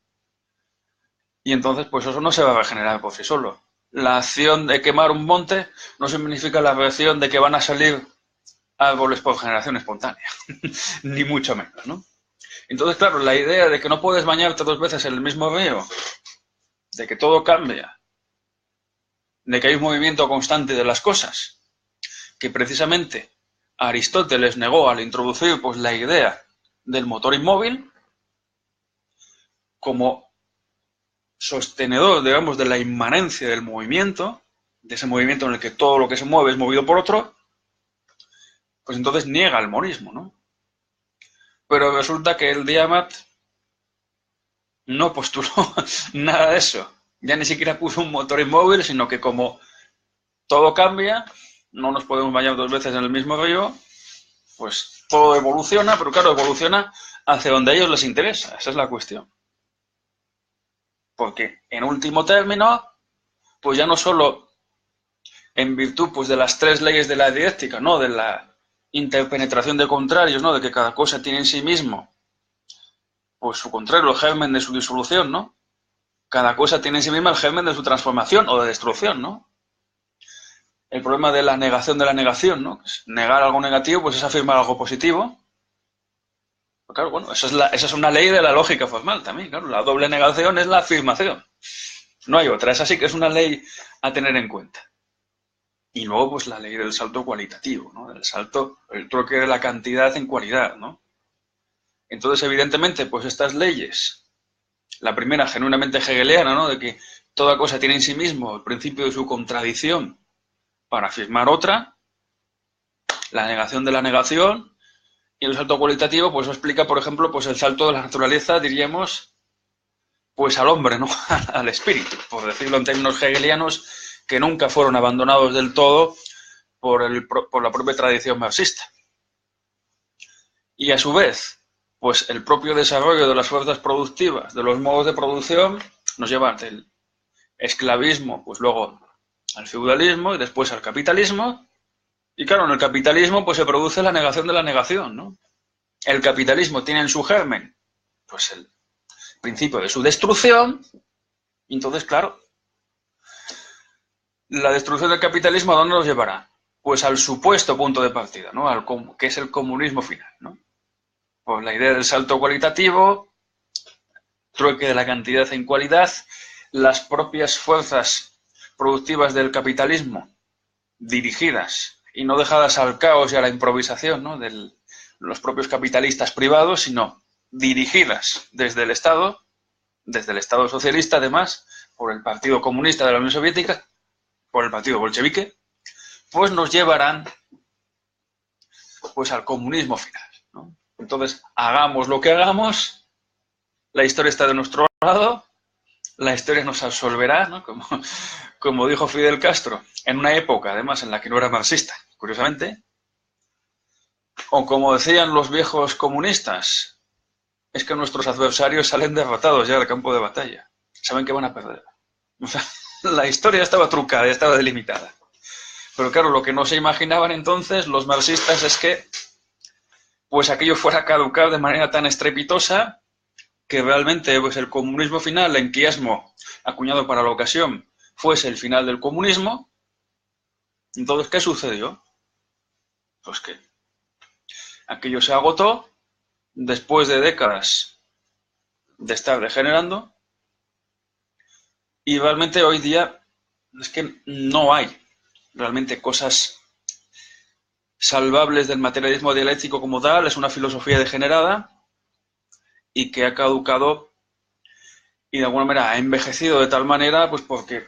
y entonces pues eso no se va a regenerar por sí solo. La acción de quemar un monte no significa la reacción de que van a salir árboles por generación espontánea, ni mucho menos, ¿no? Entonces, claro, la idea de que no puedes bañarte 2 veces en el mismo río, de que todo cambia, de que hay un movimiento constante de las cosas, que precisamente Aristóteles negó al introducir pues, la idea del motor inmóvil como sostenedor, digamos, de la inmanencia del movimiento, de ese movimiento en el que todo lo que se mueve es movido por otro, pues entonces niega el monismo, ¿no? Pero resulta que el Diamat no postuló nada de eso. Ya ni siquiera puso un motor inmóvil, sino que como todo cambia, no nos podemos bañar 2 veces en el mismo río, pues todo evoluciona, pero claro, evoluciona hacia donde a ellos les interesa. Esa es la cuestión. Porque, en último término, pues ya no solo en virtud pues, de las 3 leyes de la dialéctica, ¿no? De la interpenetración de contrarios, ¿no? De que cada cosa tiene en sí mismo pues su contrario, el germen de su disolución, ¿no? Cada cosa tiene en sí misma el germen de su transformación o de destrucción, ¿no? El problema de la negación, ¿no? Negar algo negativo, pues es afirmar algo positivo. Pues claro, bueno, esa es una ley de la lógica formal también, claro. La doble negación es la afirmación. No hay otra, esa sí que es una ley a tener en cuenta. Y luego, pues la ley del salto cualitativo, ¿no? El salto, el troque de la cantidad en cualidad, ¿no? Entonces, evidentemente, pues estas leyes, la primera genuinamente hegeliana, ¿no? De que toda cosa tiene en sí mismo el principio de su contradicción para afirmar otra, la negación de la negación, y el salto cualitativo, pues explica, por ejemplo, pues el salto de la naturaleza, diríamos, pues al hombre, ¿no? Al espíritu, por decirlo en términos hegelianos, que nunca fueron abandonados del todo por la propia tradición marxista. Y a su vez, pues el propio desarrollo de las fuerzas productivas, de los modos de producción, nos lleva del esclavismo, pues luego al feudalismo y después al capitalismo. Y claro, en el capitalismo pues se produce la negación de la negación, ¿no? El capitalismo tiene en su germen pues el principio de su destrucción, y entonces, claro, la destrucción del capitalismo ¿a dónde nos llevará? Pues al supuesto punto de partida, ¿no? Que es el comunismo final, ¿no? Pues la idea del salto cualitativo, trueque de la cantidad en cualidad, las propias fuerzas productivas del capitalismo, dirigidas y no dejadas al caos y a la improvisación, ¿no?, de los propios capitalistas privados, sino dirigidas desde el Estado socialista, además, por el Partido Comunista de la Unión Soviética, por el Partido Bolchevique, pues nos llevarán pues al comunismo final, ¿no? Entonces, hagamos lo que hagamos, la historia está de nuestro lado, la historia nos absolverá, ¿no?, como dijo Fidel Castro, en una época, además, en la que no era marxista, curiosamente, o como decían los viejos comunistas, es que nuestros adversarios salen derrotados ya del campo de batalla, saben que van a perder. O sea, la historia estaba trucada, estaba delimitada. Pero claro, lo que no se imaginaban entonces los marxistas es que pues aquello fuera a caducar de manera tan estrepitosa que realmente pues el comunismo final, el enquiasmo acuñado para la ocasión, fuese el final del comunismo. Entonces, ¿qué sucedió? Pues que aquello se agotó después de décadas de estar degenerando y realmente hoy día es que no hay realmente cosas salvables del materialismo dialéctico como tal, es una filosofía degenerada y que ha caducado y de alguna manera ha envejecido de tal manera pues porque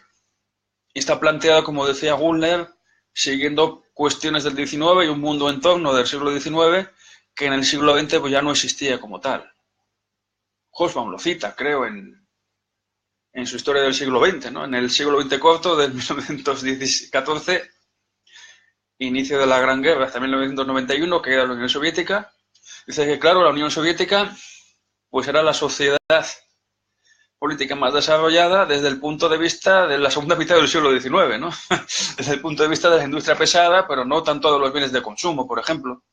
está planteada, como decía Gunler, siguiendo cuestiones del XIX y un mundo en torno del siglo XIX que en el siglo XX pues ya no existía como tal. Hobsbawm lo cita, creo, en su historia del siglo XX, ¿no? En el siglo XX corto, del 1914, inicio de la Gran Guerra, hasta 1991, que era la Unión Soviética, dice que, claro, la Unión Soviética pues era la sociedad política más desarrollada desde el punto de vista de la segunda mitad del siglo XIX, ¿no? Desde el punto de vista de la industria pesada, pero no tanto de los bienes de consumo, por ejemplo.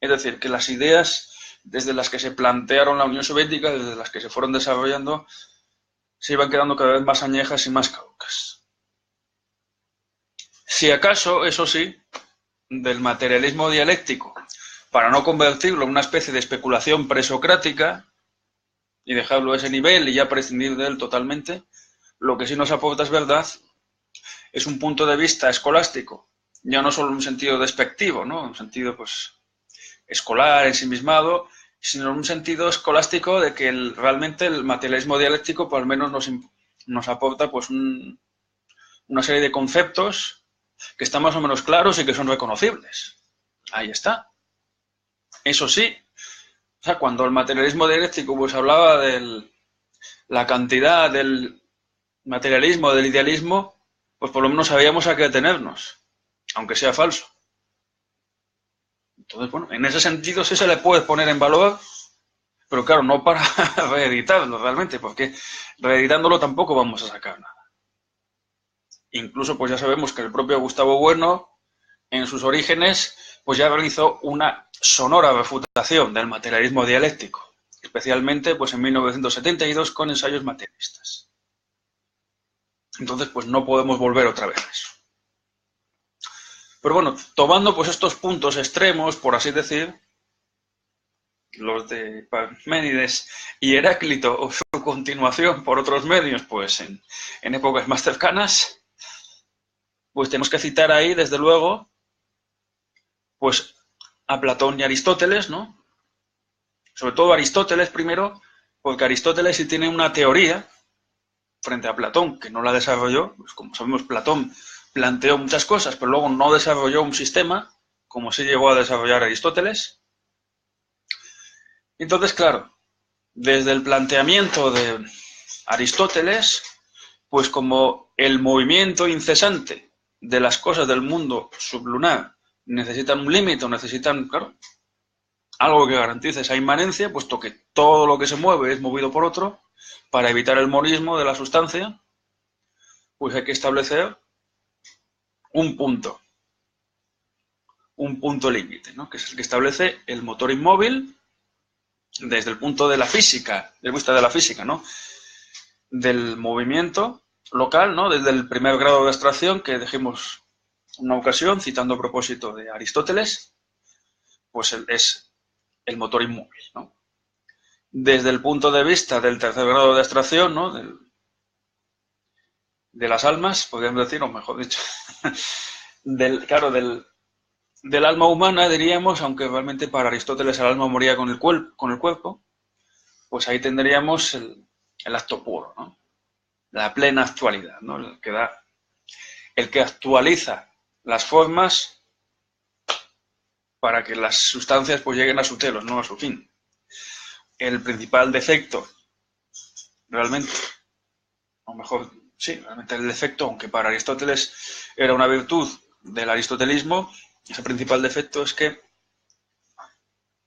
Es decir, que las ideas desde las que se plantearon la Unión Soviética, desde las que se fueron desarrollando, se iban quedando cada vez más añejas y más caducas. Si acaso, eso sí, del materialismo dialéctico, para no convertirlo en una especie de especulación presocrática y dejarlo a ese nivel y ya prescindir de él totalmente, lo que sí nos aporta es verdad, es un punto de vista escolástico, ya no solo en un sentido despectivo, ¿no?, en un sentido pues escolar, ensimismado, sino en un sentido escolástico de que realmente el materialismo dialéctico pues al menos nos aporta pues una serie de conceptos que están más o menos claros y que son reconocibles. Ahí está. Eso sí, o sea, cuando el materialismo dialéctico pues hablaba de la cantidad del materialismo, del idealismo, pues por lo menos sabíamos a qué atenernos, aunque sea falso. Entonces, bueno, en ese sentido sí se le puede poner en valor, pero claro, no para reeditarlo realmente, porque reeditándolo tampoco vamos a sacar nada. Incluso pues ya sabemos que el propio Gustavo Bueno, en sus orígenes, pues ya realizó una sonora refutación del materialismo dialéctico, especialmente pues en 1972 con ensayos materialistas. Entonces, pues no podemos volver otra vez a eso. Pero bueno, tomando pues estos puntos extremos, por así decir, los de Parménides y Heráclito o su continuación por otros medios, pues en épocas más cercanas, pues tenemos que citar ahí, desde luego, pues a Platón y Aristóteles, ¿no? Sobre todo Aristóteles primero, porque Aristóteles sí tiene una teoría frente a Platón, que no la desarrolló, pues como sabemos Platón planteó muchas cosas, pero luego no desarrolló un sistema, como sí llegó a desarrollar Aristóteles. Entonces, claro, desde el planteamiento de Aristóteles, pues como el movimiento incesante de las cosas del mundo sublunar necesitan un límite, necesitan, claro, algo que garantice esa inmanencia, puesto que todo lo que se mueve es movido por otro, para evitar el monismo de la sustancia, pues hay que establecer un punto límite, ¿no?, que es el que establece el motor inmóvil desde el punto de la física, desde vista de la física, ¿no?, del movimiento local, ¿no?, desde el primer grado de abstracción que dijimos una ocasión, citando a propósito de Aristóteles, pues es el motor inmóvil, ¿no? Desde el punto de vista del tercer grado de abstracción, ¿no?, de las almas, podríamos decir, o mejor dicho, claro, del alma humana, diríamos, aunque realmente para Aristóteles el alma moría con el cuerpo, pues ahí tendríamos el acto puro, ¿no? La plena actualidad, ¿no? El que actualiza las formas para que las sustancias pues lleguen a su telos, no a su fin. El principal defecto, realmente, o mejor, sí, realmente el defecto, aunque para Aristóteles era una virtud del aristotelismo, ese principal defecto es que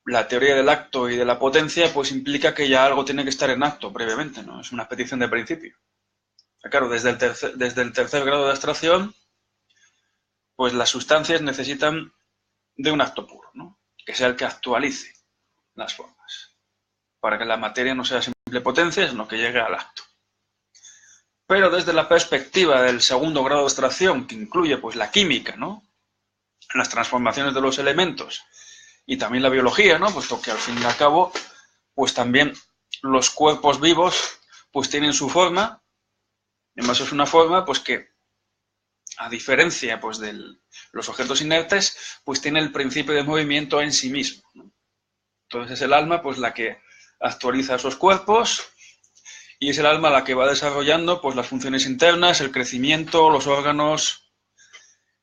la teoría del acto y de la potencia pues implica que ya algo tiene que estar en acto previamente, ¿no? Es una petición de principio. Claro, desde el tercer grado de abstracción, pues las sustancias necesitan de un acto puro, ¿no? Que sea el que actualice las formas, para que la materia no sea simple potencia, sino que llegue al acto. Pero desde la perspectiva del segundo grado de abstracción, que incluye pues la química, ¿no? Las transformaciones de los elementos y también la biología, ¿no? Puesto que al fin y al cabo, pues también los cuerpos vivos pues tienen su forma, y además es una forma pues que, a diferencia pues de los objetos inertes, pues tiene el principio de movimiento en sí mismo, ¿no? Entonces es el alma pues la que actualiza esos cuerpos y es el alma la que va desarrollando pues las funciones internas, el crecimiento, los órganos.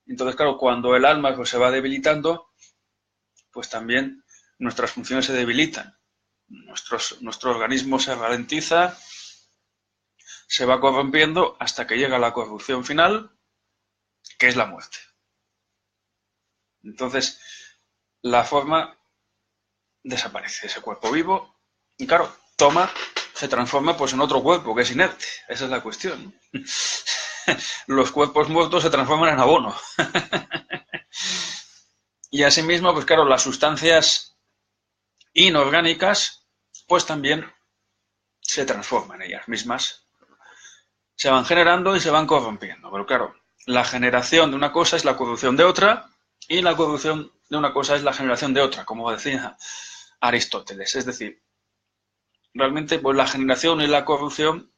Entonces, claro, cuando el alma pues, se va debilitando, pues también nuestras funciones se debilitan. Nuestro organismo se ralentiza, se va corrompiendo hasta que llega la corrupción final, que es la muerte. Entonces, la forma desaparece, ese cuerpo vivo, y claro, se transforma pues en otro cuerpo que es inerte. Esa es la cuestión. Los cuerpos muertos se transforman en abono. Y asimismo, pues claro, las sustancias inorgánicas, pues también se transforman ellas mismas. Se van generando y se van corrompiendo. Pero claro, la generación de una cosa es la corrupción de otra y la corrupción de una cosa es la generación de otra, como decía Aristóteles. Es decir, realmente pues la generación y la corrupción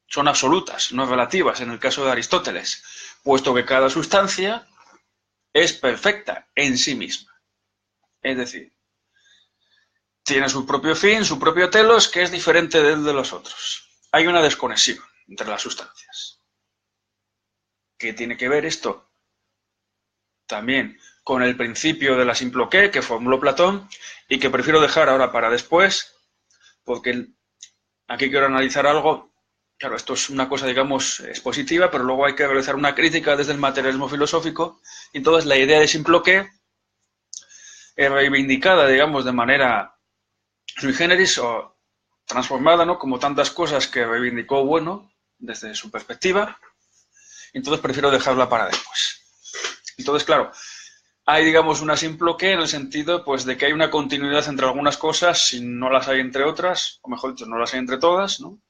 son absolutas, no relativas en el caso de Aristóteles, puesto que cada sustancia es perfecta en sí misma. Es decir, tiene su propio fin, su propio telos, que es diferente del de los otros. Hay una desconexión entre las sustancias. ¿Qué tiene que ver esto? También con el principio de la simploqué que formuló Platón y que prefiero dejar ahora para después, porque aquí quiero analizar algo. Claro, esto es una cosa, digamos, expositiva, pero luego hay que realizar una crítica desde el materialismo filosófico. Y entonces la idea de simploqué es reivindicada, digamos, de manera sui generis o transformada, ¿no? Como tantas cosas que reivindicó Bueno desde su perspectiva. Entonces prefiero dejarla para después. Entonces, claro, hay, digamos, una simploqué en el sentido pues, de que hay una continuidad entre algunas cosas y no las hay entre otras, o mejor dicho, no las hay entre todas, ¿no?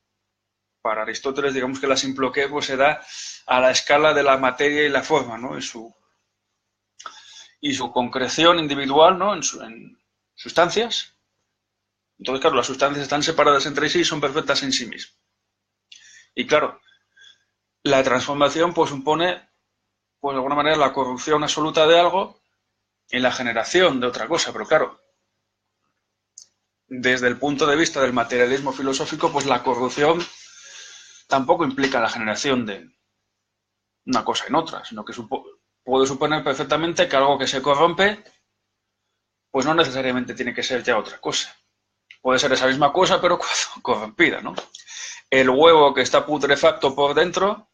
Para Aristóteles, digamos que la simploqué pues, se da a la escala de la materia y la forma, ¿no? Y su concreción individual, ¿no? En sustancias. Entonces, claro, las sustancias están separadas entre sí y son perfectas en sí mismas. Y claro, la transformación pues supone, pues de alguna manera, la corrupción absoluta de algo y la generación de otra cosa. Pero claro, desde el punto de vista del materialismo filosófico, pues la corrupción tampoco implica la generación de una cosa en otra, sino que puede suponer perfectamente que algo que se corrompe, pues no necesariamente tiene que ser ya otra cosa. Puede ser esa misma cosa, pero corrompida, ¿no? El huevo que está putrefacto por dentro,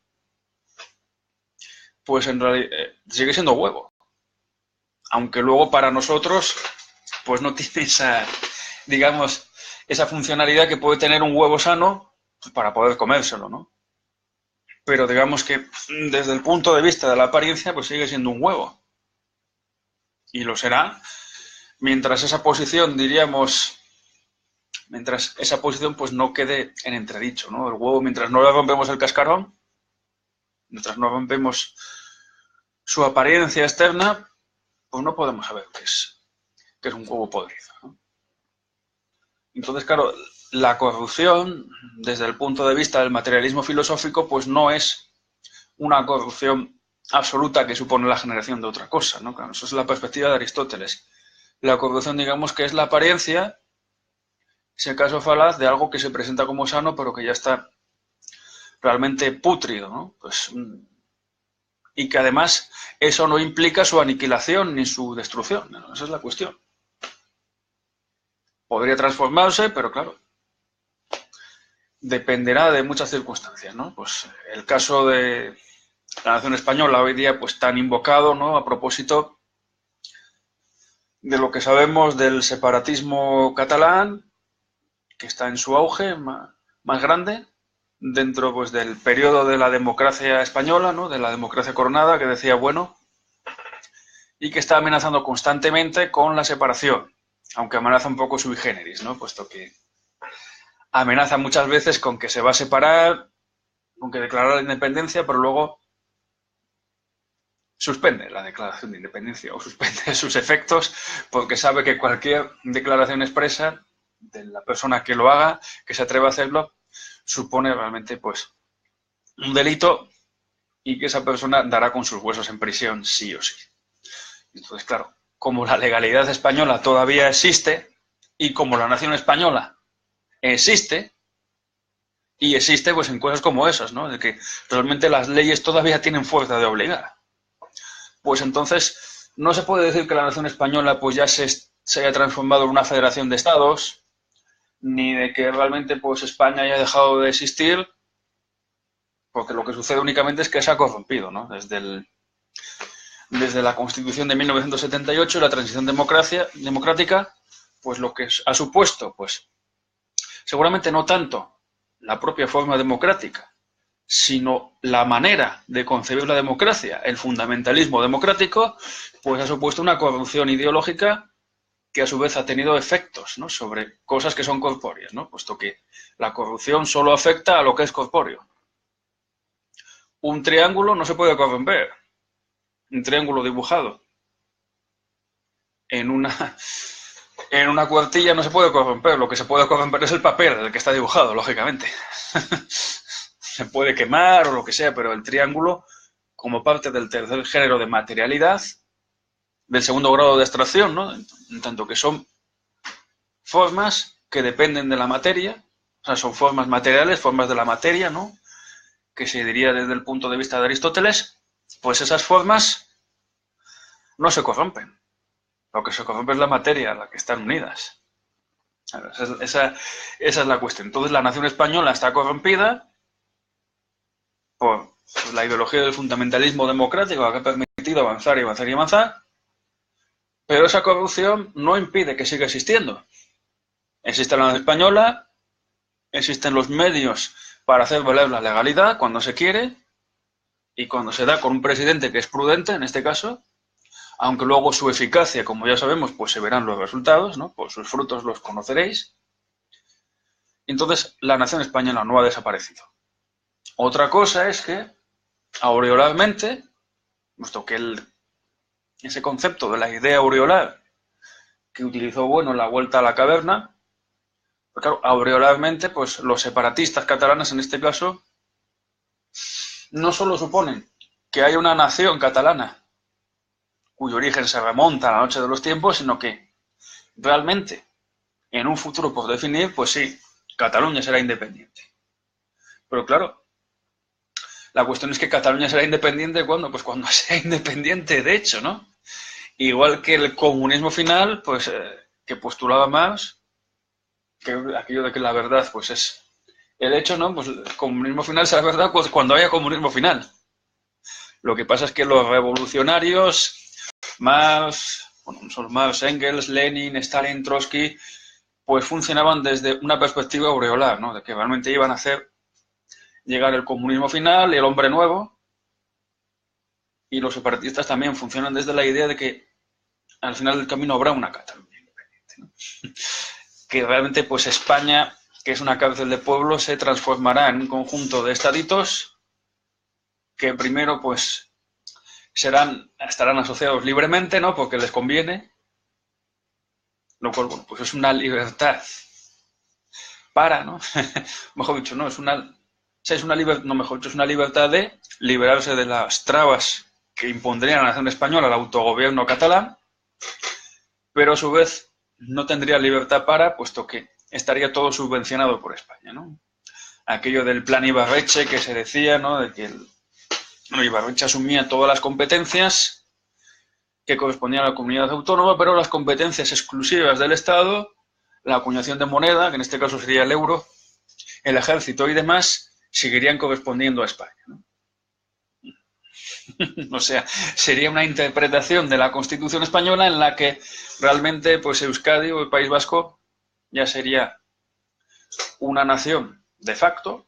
pues en realidad sigue siendo huevo. Aunque luego para nosotros, pues no tiene esa, digamos, esa funcionalidad que puede tener un huevo sano pues para poder comérselo, ¿no? Pero digamos que desde el punto de vista de la apariencia, pues sigue siendo un huevo. Y lo será mientras esa posición, diríamos, mientras esa posición pues no quede en entredicho, ¿no? El huevo, mientras no le rompemos el cascarón, mientras no rompemos su apariencia externa, pues no podemos saber qué es un huevo podrido, ¿no? Entonces, claro, la corrupción, desde el punto de vista del materialismo filosófico, pues no es una corrupción absoluta que supone la generación de otra cosa, ¿no? Claro, eso es la perspectiva de Aristóteles. La corrupción, digamos, que es la apariencia, si acaso falaz, de algo que se presenta como sano, pero que ya está realmente pútrido, ¿no? Pues, y que además eso no implica su aniquilación ni su destrucción, ¿no? Esa es la cuestión. Podría transformarse, pero claro, dependerá de muchas circunstancias, ¿no? Pues el caso de la nación española hoy día, pues tan invocado, ¿no? A propósito de lo que sabemos del separatismo catalán, que está en su auge más grande, dentro pues del periodo de la democracia española, ¿no? De la democracia coronada, que decía, bueno, y que está amenazando constantemente con la separación, aunque amenaza un poco sui generis, ¿no? Puesto que amenaza muchas veces con que se va a separar, con que declarará la independencia, pero luego suspende la declaración de independencia o suspende sus efectos porque sabe que cualquier declaración expresa de la persona que lo haga, que se atreva a hacerlo, supone realmente pues un delito y que esa persona dará con sus huesos en prisión sí o sí. Entonces, claro, como la legalidad española todavía existe y como la nación española existe, y existe pues en cosas como esas, ¿no? De que realmente las leyes todavía tienen fuerza de obligar. Pues entonces no se puede decir que la nación española pues ya se haya transformado en una federación de estados, ni de que realmente pues España haya dejado de existir, porque lo que sucede únicamente es que se ha corrompido, ¿no? Desde la Constitución de 1978 y la transición democrática, pues lo que ha supuesto, pues seguramente no tanto la propia forma democrática, sino la manera de concebir la democracia, el fundamentalismo democrático, pues ha supuesto una corrupción ideológica que a su vez ha tenido efectos, ¿no? Sobre cosas que son corpóreas, ¿no? Puesto que la corrupción solo afecta a lo que es corpóreo. Un triángulo no se puede corromper. Un triángulo dibujado en una cuartilla no se puede corromper. Lo que se puede corromper es el papel, el que está dibujado, lógicamente. Se puede quemar o lo que sea, pero el triángulo, como parte del tercer género de materialidad, del segundo grado de abstracción, ¿no? En tanto que son formas que dependen de la materia, o sea, son formas materiales, formas de la materia, ¿no? Que se diría desde el punto de vista de Aristóteles, pues esas formas no se corrompen. Lo que se corrompe es la materia, la que están unidas. Esa es la cuestión. Entonces la nación española está corrompida por la ideología del fundamentalismo democrático que ha permitido avanzar y avanzar y avanzar, pero esa corrupción no impide que siga existiendo. Existe la nación española, existen los medios para hacer valer la legalidad cuando se quiere y cuando se da con un presidente que es prudente, en este caso, aunque luego su eficacia, como ya sabemos, pues se verán los resultados, ¿no? Por sus frutos los conoceréis. Entonces, la nación española no ha desaparecido. Otra cosa es que, aureolarmente, puesto que ese concepto de la idea aureolar que utilizó, bueno, la vuelta a la caverna, pues claro, aureolarmente, pues los separatistas catalanes, en este caso, no solo suponen que hay una nación catalana cuyo origen se remonta a la noche de los tiempos, sino que realmente, en un futuro por definir, pues sí, Cataluña será independiente. Pero claro, la cuestión es que Cataluña será independiente ¿cuándo? Pues cuando sea independiente, de hecho, ¿no? Igual que el comunismo final, pues que postulaba más, que aquello de que la verdad, pues es el hecho, ¿no? Pues el comunismo final será verdad pues, cuando haya comunismo final. Lo que pasa es que los revolucionarios, son Marx, Engels, Lenin, Stalin, Trotsky, pues funcionaban desde una perspectiva aureolar, ¿no? De que realmente iban a hacer llegar el comunismo final y el hombre nuevo. Y los separatistas también funcionan desde la idea de que al final del camino habrá una Cataluña independiente, ¿no? Que realmente pues España, que es una cárcel de pueblos, se transformará en un conjunto de estaditos que primero pues estarán asociados libremente, ¿no? Porque les conviene, lo cual, bueno, pues es una libertad para, ¿no? Mejor dicho, no, es una libertad, no, mejor dicho, es una libertad de liberarse de las trabas que impondría la nación española al autogobierno catalán, pero a su vez no tendría libertad para, puesto que estaría todo subvencionado por España, ¿no? Aquello del plan Ibarretxe que se decía, ¿no? De que Ibarretxe asumía todas las competencias que correspondían a la comunidad autónoma, pero las competencias exclusivas del Estado, la acuñación de moneda, que en este caso sería el euro, el ejército y demás, seguirían correspondiendo a España, ¿no? O sea, sería una interpretación de la Constitución española en la que realmente pues Euskadi o el País Vasco ya sería una nación de facto,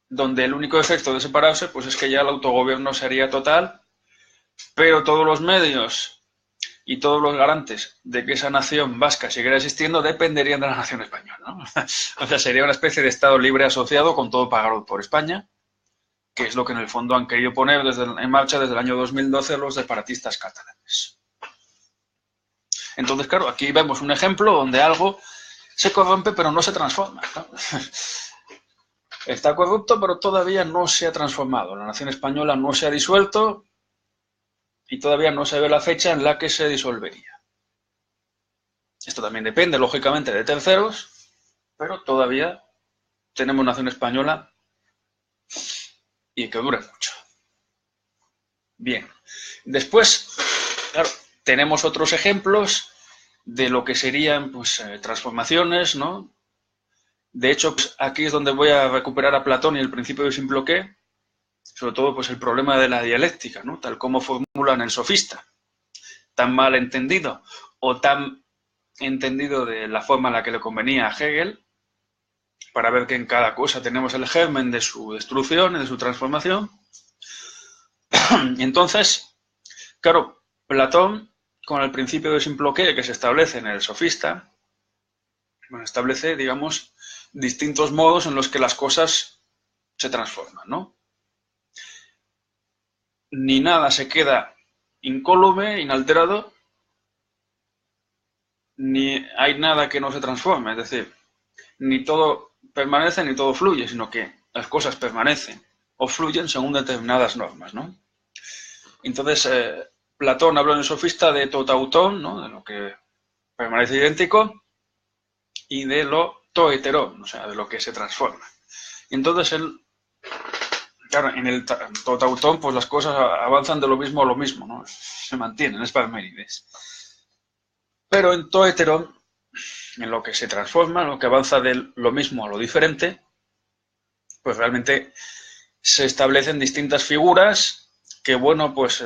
donde el único efecto de separarse pues es que ya el autogobierno sería total, pero todos los medios y todos los garantes de que esa nación vasca siguiera existiendo dependerían de la nación española, ¿no? O sea, sería una especie de Estado libre asociado con todo pagado por España, que es lo que en el fondo han querido poner en marcha desde el año 2012 los separatistas catalanes. Entonces, claro, aquí vemos un ejemplo donde algo se corrompe pero no se transforma, ¿no? Está corrupto pero todavía no se ha transformado. La nación española no se ha disuelto y todavía no se ve la fecha en la que se disolvería. Esto también depende, lógicamente, de terceros, pero todavía tenemos nación española y que dure mucho. Bien, después, claro, tenemos otros ejemplos de lo que serían pues, transformaciones, ¿no? De hecho, pues, aquí es donde voy a recuperar a Platón y el principio del simple qué, sobre todo pues, el problema de la dialéctica, ¿no? Tal como formulan el sofista, tan mal entendido o tan entendido de la forma en la que le convenía a Hegel, para ver que en cada cosa tenemos el germen de su destrucción y de su transformación. Entonces, claro, Platón, con el principio del simple qué que se establece en el sofista, bueno, establece, digamos, distintos modos en los que las cosas se transforman, ¿no? Ni nada se queda incólume, inalterado, ni hay nada que no se transforme, es decir, ni todo permanece ni todo fluye, sino que las cosas permanecen o fluyen según determinadas normas, ¿no? Entonces, Platón habló en el sofista de totautón, ¿no? De lo que permanece idéntico, y de lo toeterón, o sea, de lo que se transforma. Y entonces él, claro, en el totautón, pues las cosas avanzan de lo mismo a lo mismo, ¿no? Se mantienen, es Parménides. Pero en toeterón, en lo que se transforma, en lo que avanza de lo mismo a lo diferente, pues realmente se establecen distintas figuras que, bueno, pues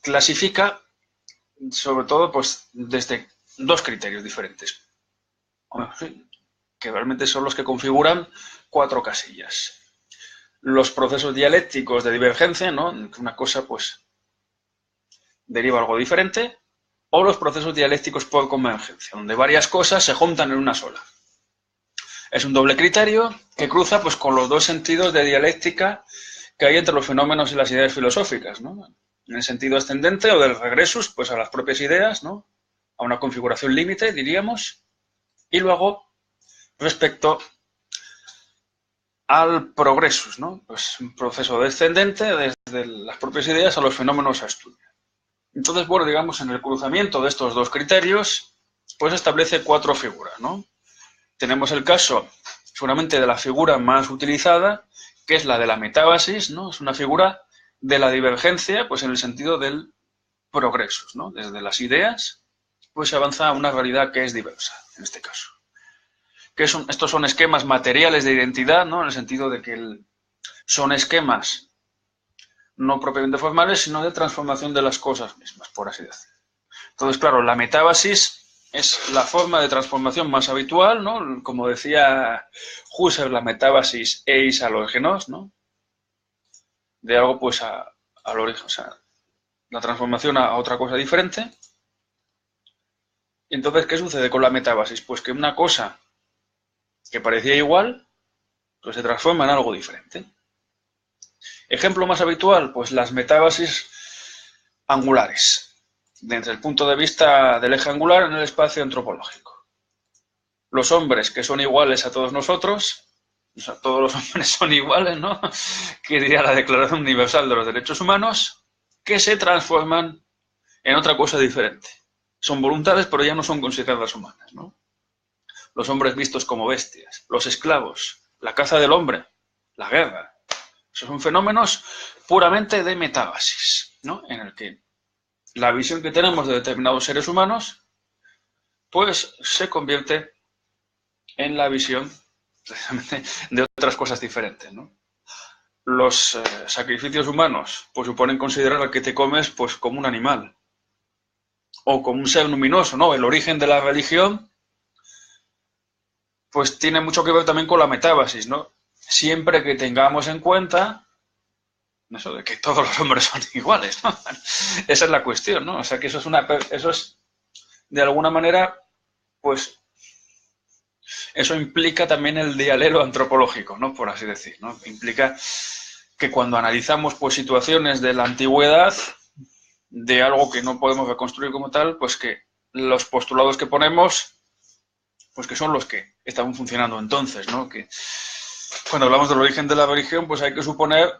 clasifica sobre todo pues desde dos criterios diferentes, que realmente son los que configuran cuatro casillas. Los procesos dialécticos de divergencia, ¿no? Una cosa pues deriva algo diferente, o los procesos dialécticos por convergencia, donde varias cosas se juntan en una sola. Es un doble criterio que cruza pues con los dos sentidos de dialéctica que hay entre los fenómenos y las ideas filosóficas, ¿no? En el sentido ascendente o del regresus, pues a las propias ideas, ¿no? A una configuración límite, diríamos. Y luego, respecto al progresus, ¿no? Pues un proceso descendente desde las propias ideas a los fenómenos a estudiar. Entonces, bueno, digamos, en el cruzamiento de estos dos criterios, pues establece cuatro figuras, ¿no? Tenemos el caso, seguramente, de la figura más utilizada, que es la de la metábasis, ¿no? Es una figura de la divergencia, pues en el sentido del progresus, ¿no? Desde las ideas, pues se avanza a una realidad que es diversa, en este caso. Estos son esquemas materiales de identidad, ¿no? En el sentido de que son esquemas no propiamente formales, sino de transformación de las cosas mismas, por así decirlo. Entonces, claro, la metábasis es la forma de transformación más habitual, ¿no? Como decía Husserl, la metábasis eis halógenos, ¿no? De algo, pues, al origen, o sea, la transformación a otra cosa diferente. Entonces, ¿qué sucede con la metábasis? Pues que una cosa que parecía igual, pues se transforma en algo diferente. Ejemplo más habitual, pues las metábasis angulares, desde el punto de vista del eje angular en el espacio antropológico. los hombres que son iguales a todos nosotros, o sea, todos los hombres son iguales, ¿no? Que diría la Declaración Universal de los Derechos Humanos, que se transforman en otra cosa diferente. Son voluntades, pero ya no son consideradas humanas, ¿no? Los hombres vistos como bestias, los esclavos, la caza del hombre, la guerra. Esos son fenómenos puramente de metábasis, ¿no? En el que la visión que tenemos de determinados seres humanos, pues se convierte en la visión precisamente de otras cosas diferentes, ¿no? Los sacrificios humanos, pues suponen considerar al que te comes, pues como un animal o como un ser luminoso, ¿no? El origen de la religión, pues tiene mucho que ver también con la metábasis, ¿no? Siempre que tengamos en cuenta eso de que todos los hombres son iguales, ¿no? Esa es la cuestión, ¿no? O sea, que eso es de alguna manera, pues, eso implica también el dialelo antropológico, ¿no? Por así decir, ¿no? Implica que cuando analizamos, pues, situaciones de la antigüedad, de algo que no podemos reconstruir como tal, pues que los postulados que ponemos, pues que son los que estaban funcionando entonces, ¿no? Que cuando hablamos del origen de la religión, pues hay que suponer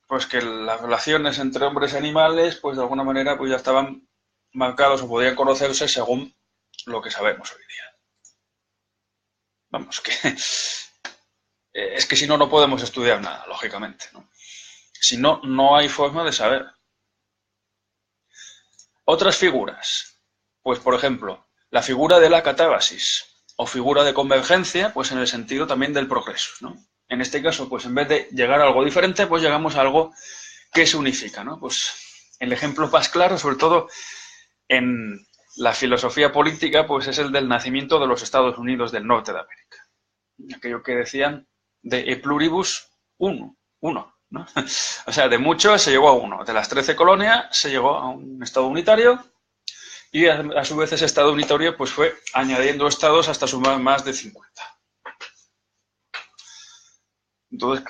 pues que las relaciones entre hombres y animales, pues de alguna manera, pues ya estaban marcados o podían conocerse según lo que sabemos hoy día. Vamos, que es que si no, no podemos estudiar nada, lógicamente, ¿no? Si no, no hay forma de saber. Otras figuras, pues por ejemplo, la figura de la catábasis o figura de convergencia, pues en el sentido también del progreso, ¿no? En este caso, pues en vez de llegar a algo diferente, pues llegamos a algo que se unifica, ¿no? Pues el ejemplo más claro, sobre todo en la filosofía política, pues es el del nacimiento de los Estados Unidos del Norte de América. Aquello que decían de e pluribus uno, ¿no? O sea, de muchos se llegó a uno. De las 13 colonias se llegó a un estado unitario y a su vez ese estado unitario pues fue añadiendo estados hasta sumar más de 50. Entonces,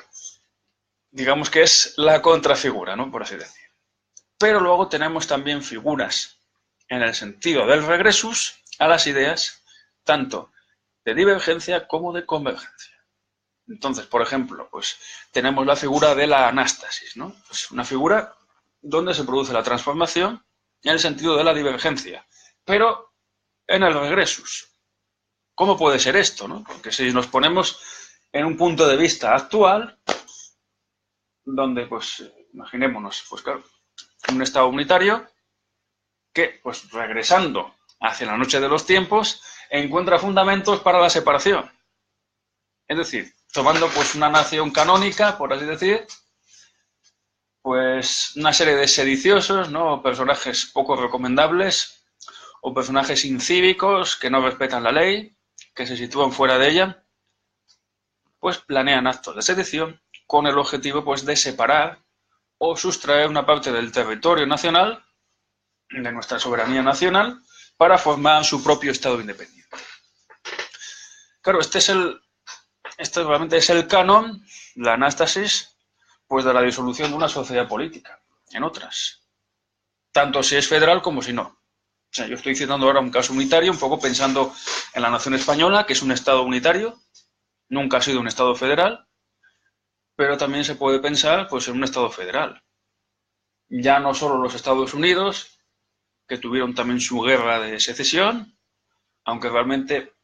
digamos que es la contrafigura, ¿no? Por así decir. Pero luego tenemos también figuras en el sentido del regresus a las ideas, tanto de divergencia como de convergencia. Entonces, por ejemplo, pues tenemos la figura de la anástasis, ¿no? Pues una figura donde se produce la transformación en el sentido de la divergencia, pero en el regresus. ¿Cómo puede ser esto, no? Porque si nos ponemos en un punto de vista actual, donde, pues, imaginémonos, pues claro, un estado unitario que, pues, regresando hacia la noche de los tiempos, encuentra fundamentos para la separación. Es decir, tomando, pues, una nación canónica, por así decir, pues, una serie de sediciosos, ¿no? Personajes poco recomendables o personajes incívicos que no respetan la ley, que se sitúan fuera de ella, pues planean actos de sedición con el objetivo, pues, de separar o sustraer una parte del territorio nacional, de nuestra soberanía nacional, para formar su propio Estado independiente. Claro, este realmente es el canon, la anástasis, pues de la disolución de una sociedad política, en otras. Tanto si es federal como si no. O sea, yo estoy citando ahora un caso unitario, un poco pensando en la nación española, que es un Estado unitario, nunca ha sido un Estado federal, pero también se puede pensar, pues, en un Estado federal. Ya no solo los Estados Unidos, que tuvieron también su guerra de secesión, aunque realmente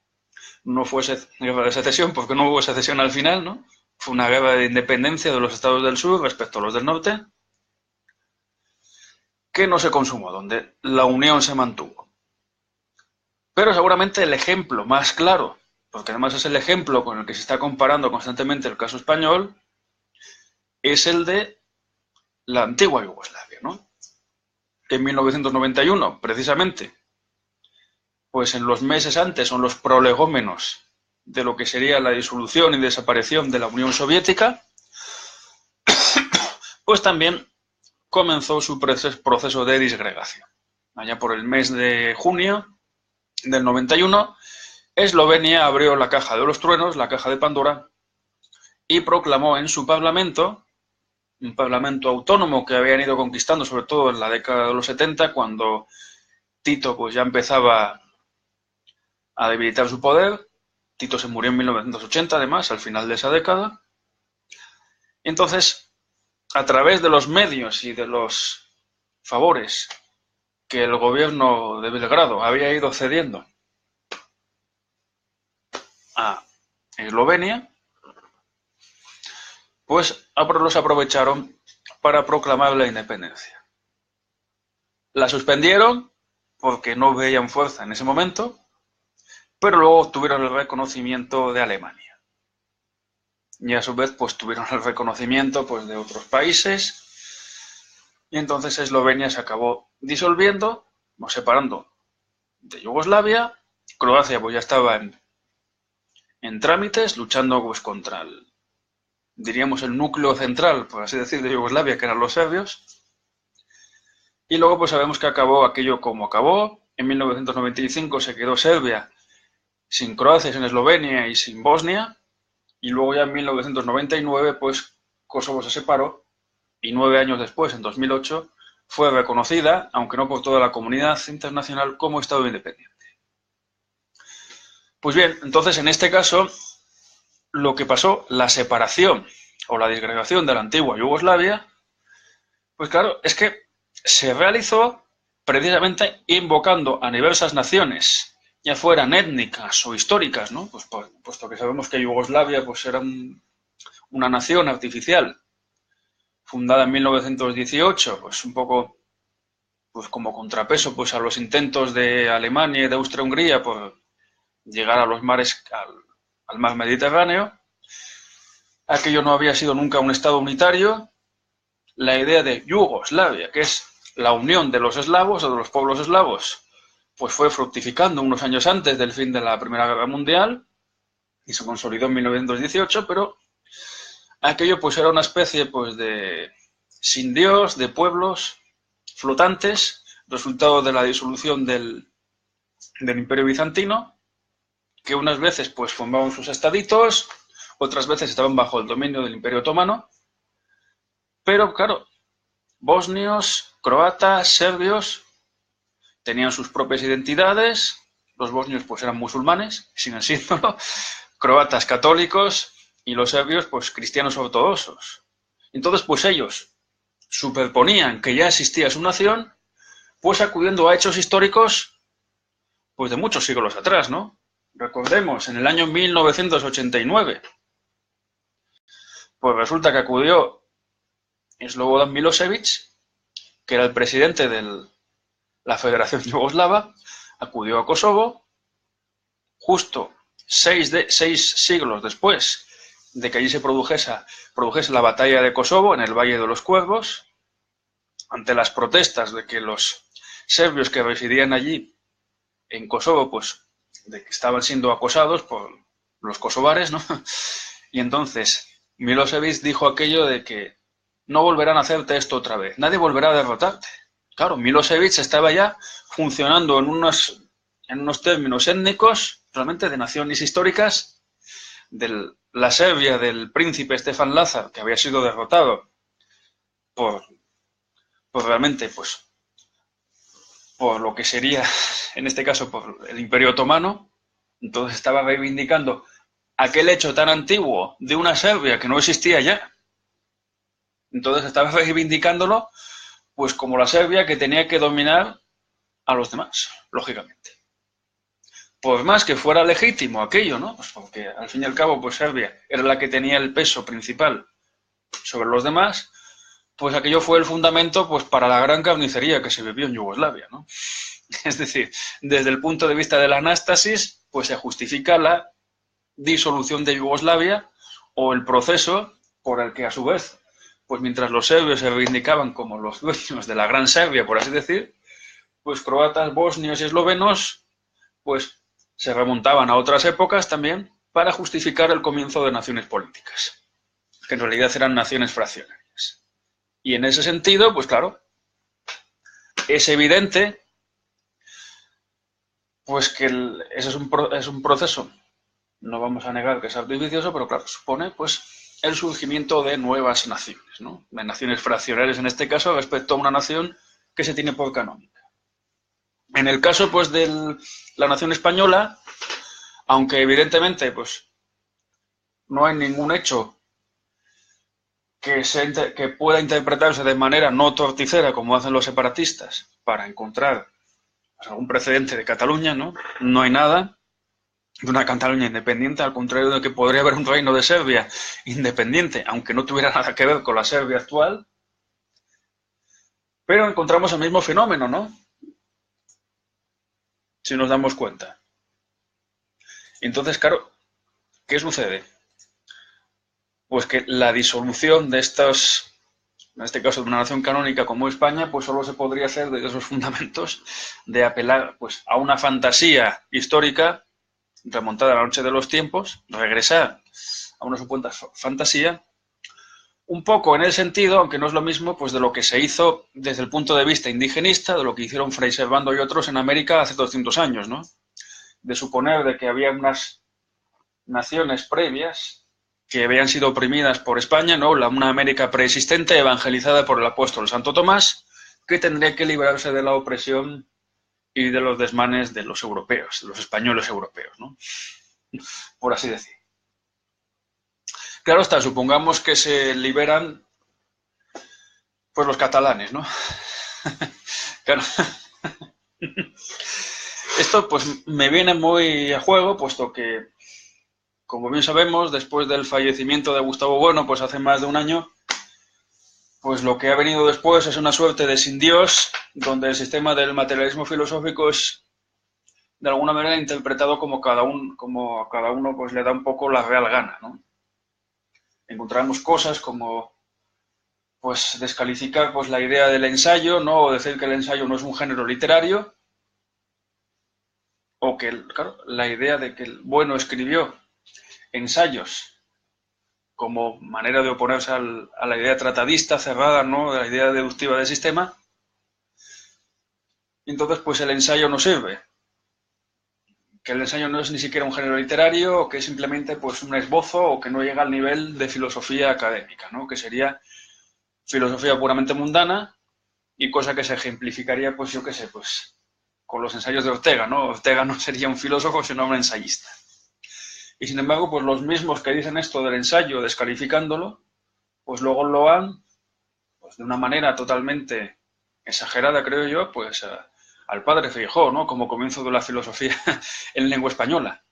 no fuese guerra de secesión, porque no hubo secesión al final, ¿no? Fue una guerra de independencia de los estados del sur respecto a los del norte, que no se consumó, donde la unión se mantuvo. Pero seguramente el ejemplo más claro, porque además es el ejemplo con el que se está comparando constantemente el caso español, es el de la antigua Yugoslavia, ¿no? Que en 1991, precisamente, pues en los meses antes son los prolegómenos de lo que sería la disolución y desaparición de la Unión Soviética, pues también comenzó su proceso de disgregación. Allá por el mes de junio del 91, Eslovenia abrió la caja de los truenos, la caja de Pandora, y proclamó en su parlamento, un parlamento autónomo que habían ido conquistando, sobre todo en la década de los 70, cuando Tito pues ya empezaba a debilitar su poder. Tito se murió en 1980, además, al final de esa década. Entonces, a través de los medios y de los favores que el gobierno de Belgrado había ido cediendo a Eslovenia, pues los aprovecharon para proclamar la independencia. La suspendieron porque no veían fuerza en ese momento, pero luego obtuvieron el reconocimiento de Alemania. Y a su vez, pues tuvieron el reconocimiento pues, de otros países. Y entonces Eslovenia se acabó disolviendo, separando de Yugoslavia. Croacia pues ya estaba en trámites, luchando pues contra diríamos el núcleo central, por así decir, de Yugoslavia, que eran los serbios. Y luego pues sabemos que acabó aquello como acabó. En 1995 se quedó Serbia sin Croacia, sin Eslovenia y sin Bosnia. Y luego ya en 1999 pues Kosovo se separó y 9 años después, en 2008, fue reconocida, aunque no por toda la comunidad internacional, como Estado independiente. Pues bien, entonces en este caso, lo que pasó, la separación o la disgregación de la antigua Yugoslavia, pues claro, es que se realizó precisamente invocando a diversas naciones, ya fueran étnicas o históricas, ¿no? Pues puesto que sabemos que Yugoslavia pues era una nación artificial, fundada en 1918, pues un poco pues como contrapeso pues a los intentos de Alemania y de Austria-Hungría por llegar a los mares, al mar Mediterráneo. Aquello no había sido nunca un estado unitario. La idea de Yugoslavia, que es la unión de los eslavos o de los pueblos eslavos, pues fue fructificando unos años antes del fin de la Primera Guerra Mundial y se consolidó en 1918, pero aquello pues era una especie pues de sin Dios, de pueblos flotantes, resultado de la disolución del Imperio Bizantino, que unas veces pues formaban sus estaditos, otras veces estaban bajo el dominio del Imperio Otomano, pero claro, bosnios, croatas, serbios tenían sus propias identidades. Los bosnios pues eran musulmanes, siguen siéndolo, croatas católicos y los serbios pues cristianos ortodoxos. Entonces pues ellos superponían que ya existía su nación, pues acudiendo a hechos históricos pues de muchos siglos atrás, ¿no? Recordemos, en el año 1989, pues resulta que acudió Slobodan Milosevic, que era el presidente de la Federación Yugoslava, acudió a Kosovo, justo 6 siglos después de que allí se produjese la batalla de Kosovo en el Valle de los Cuervos, ante las protestas de que los serbios que residían allí en Kosovo, pues de que estaban siendo acosados por los kosovares, ¿no? Y entonces Milosevic dijo aquello de que no volverán a hacerte esto otra vez, nadie volverá a derrotarte. Claro, Milosevic estaba ya funcionando en unos términos étnicos, realmente de naciones históricas, de la Serbia del príncipe Stefan Lazar, que había sido derrotado por realmente, pues, por lo que sería, en este caso, por el Imperio Otomano. Entonces estaba reivindicando aquel hecho tan antiguo de una Serbia que no existía ya. Entonces estaba reivindicándolo pues como la Serbia que tenía que dominar a los demás, lógicamente. Por más que fuera legítimo aquello, ¿no? Pues porque al fin y al cabo pues Serbia era la que tenía el peso principal sobre los demás, pues aquello fue el fundamento pues para la gran carnicería que se vivió en Yugoslavia, ¿no? Es decir, desde el punto de vista de la anástasis, pues se justifica la disolución de Yugoslavia o el proceso por el que a su vez, pues mientras los serbios se reivindicaban como los dueños de la gran Serbia, por así decir, pues croatas, bosnios y eslovenos, pues se remontaban a otras épocas también para justificar el comienzo de naciones políticas, que en realidad eran naciones fraccionarias. Y en ese sentido, pues claro, es evidente pues que ese es un proceso, no vamos a negar que es artificioso, pero claro, supone pues el surgimiento de nuevas naciones, ¿no? De naciones fraccionarias en este caso respecto a una nación que se tiene por canónica. En el caso, pues, de la nación española, aunque evidentemente, pues, no hay ningún hecho que pueda interpretarse de manera no torticera, como hacen los separatistas, para encontrar pues, algún precedente de Cataluña, ¿no? No hay nada de una Cataluña independiente, al contrario de que podría haber un reino de Serbia independiente, aunque no tuviera nada que ver con la Serbia actual, pero encontramos el mismo fenómeno, ¿no? Si nos damos cuenta. Entonces, claro, ¿qué sucede? Pues que la disolución de estos, en este caso de una nación canónica como España, pues solo se podría hacer desde esos fundamentos de apelar pues, a una fantasía histórica remontada a la noche de los tiempos, regresar a una supuesta fantasía, un poco en el sentido, aunque no es lo mismo, pues de lo que se hizo desde el punto de vista indigenista, de lo que hicieron Fray Servando y otros en América hace 200 años, ¿no? De suponer de que había unas naciones previas que habían sido oprimidas por España, ¿no? Una América preexistente evangelizada por el apóstol Santo Tomás, que tendría que librarse de la opresión y de los desmanes de los europeos, de los españoles europeos, ¿no? Por así decir. Claro está, supongamos que se liberan pues los catalanes, ¿no? Claro. Esto pues me viene muy a juego, puesto que, como bien sabemos, después del fallecimiento de Gustavo Bueno, pues hace más de un año, pues lo que ha venido después es una suerte de sin Dios, donde el sistema del materialismo filosófico es de alguna manera interpretado como a cada uno pues le da un poco la real gana, ¿no? Encontramos cosas como pues descalificar pues la idea del ensayo, ¿no? O decir que el ensayo no es un género literario, o que, claro, la idea de que el Bueno escribió ensayos como manera de oponerse a la idea tratadista cerrada, ¿no? De la idea deductiva del sistema. Entonces, pues el ensayo no sirve. Que el ensayo no es ni siquiera un género literario, o que es simplemente pues un esbozo, o que no llega al nivel de filosofía académica, ¿no? Que sería filosofía puramente mundana, y cosa que se ejemplificaría, pues yo qué sé, pues con los ensayos de Ortega, ¿no? Ortega no sería un filósofo, sino un ensayista. Y sin embargo, pues los mismos que dicen esto del ensayo, descalificándolo, pues luego lo han, pues de una manera totalmente exagerada, creo yo, pues al padre Feijóo, ¿no? Como comienzo de la filosofía en lengua española.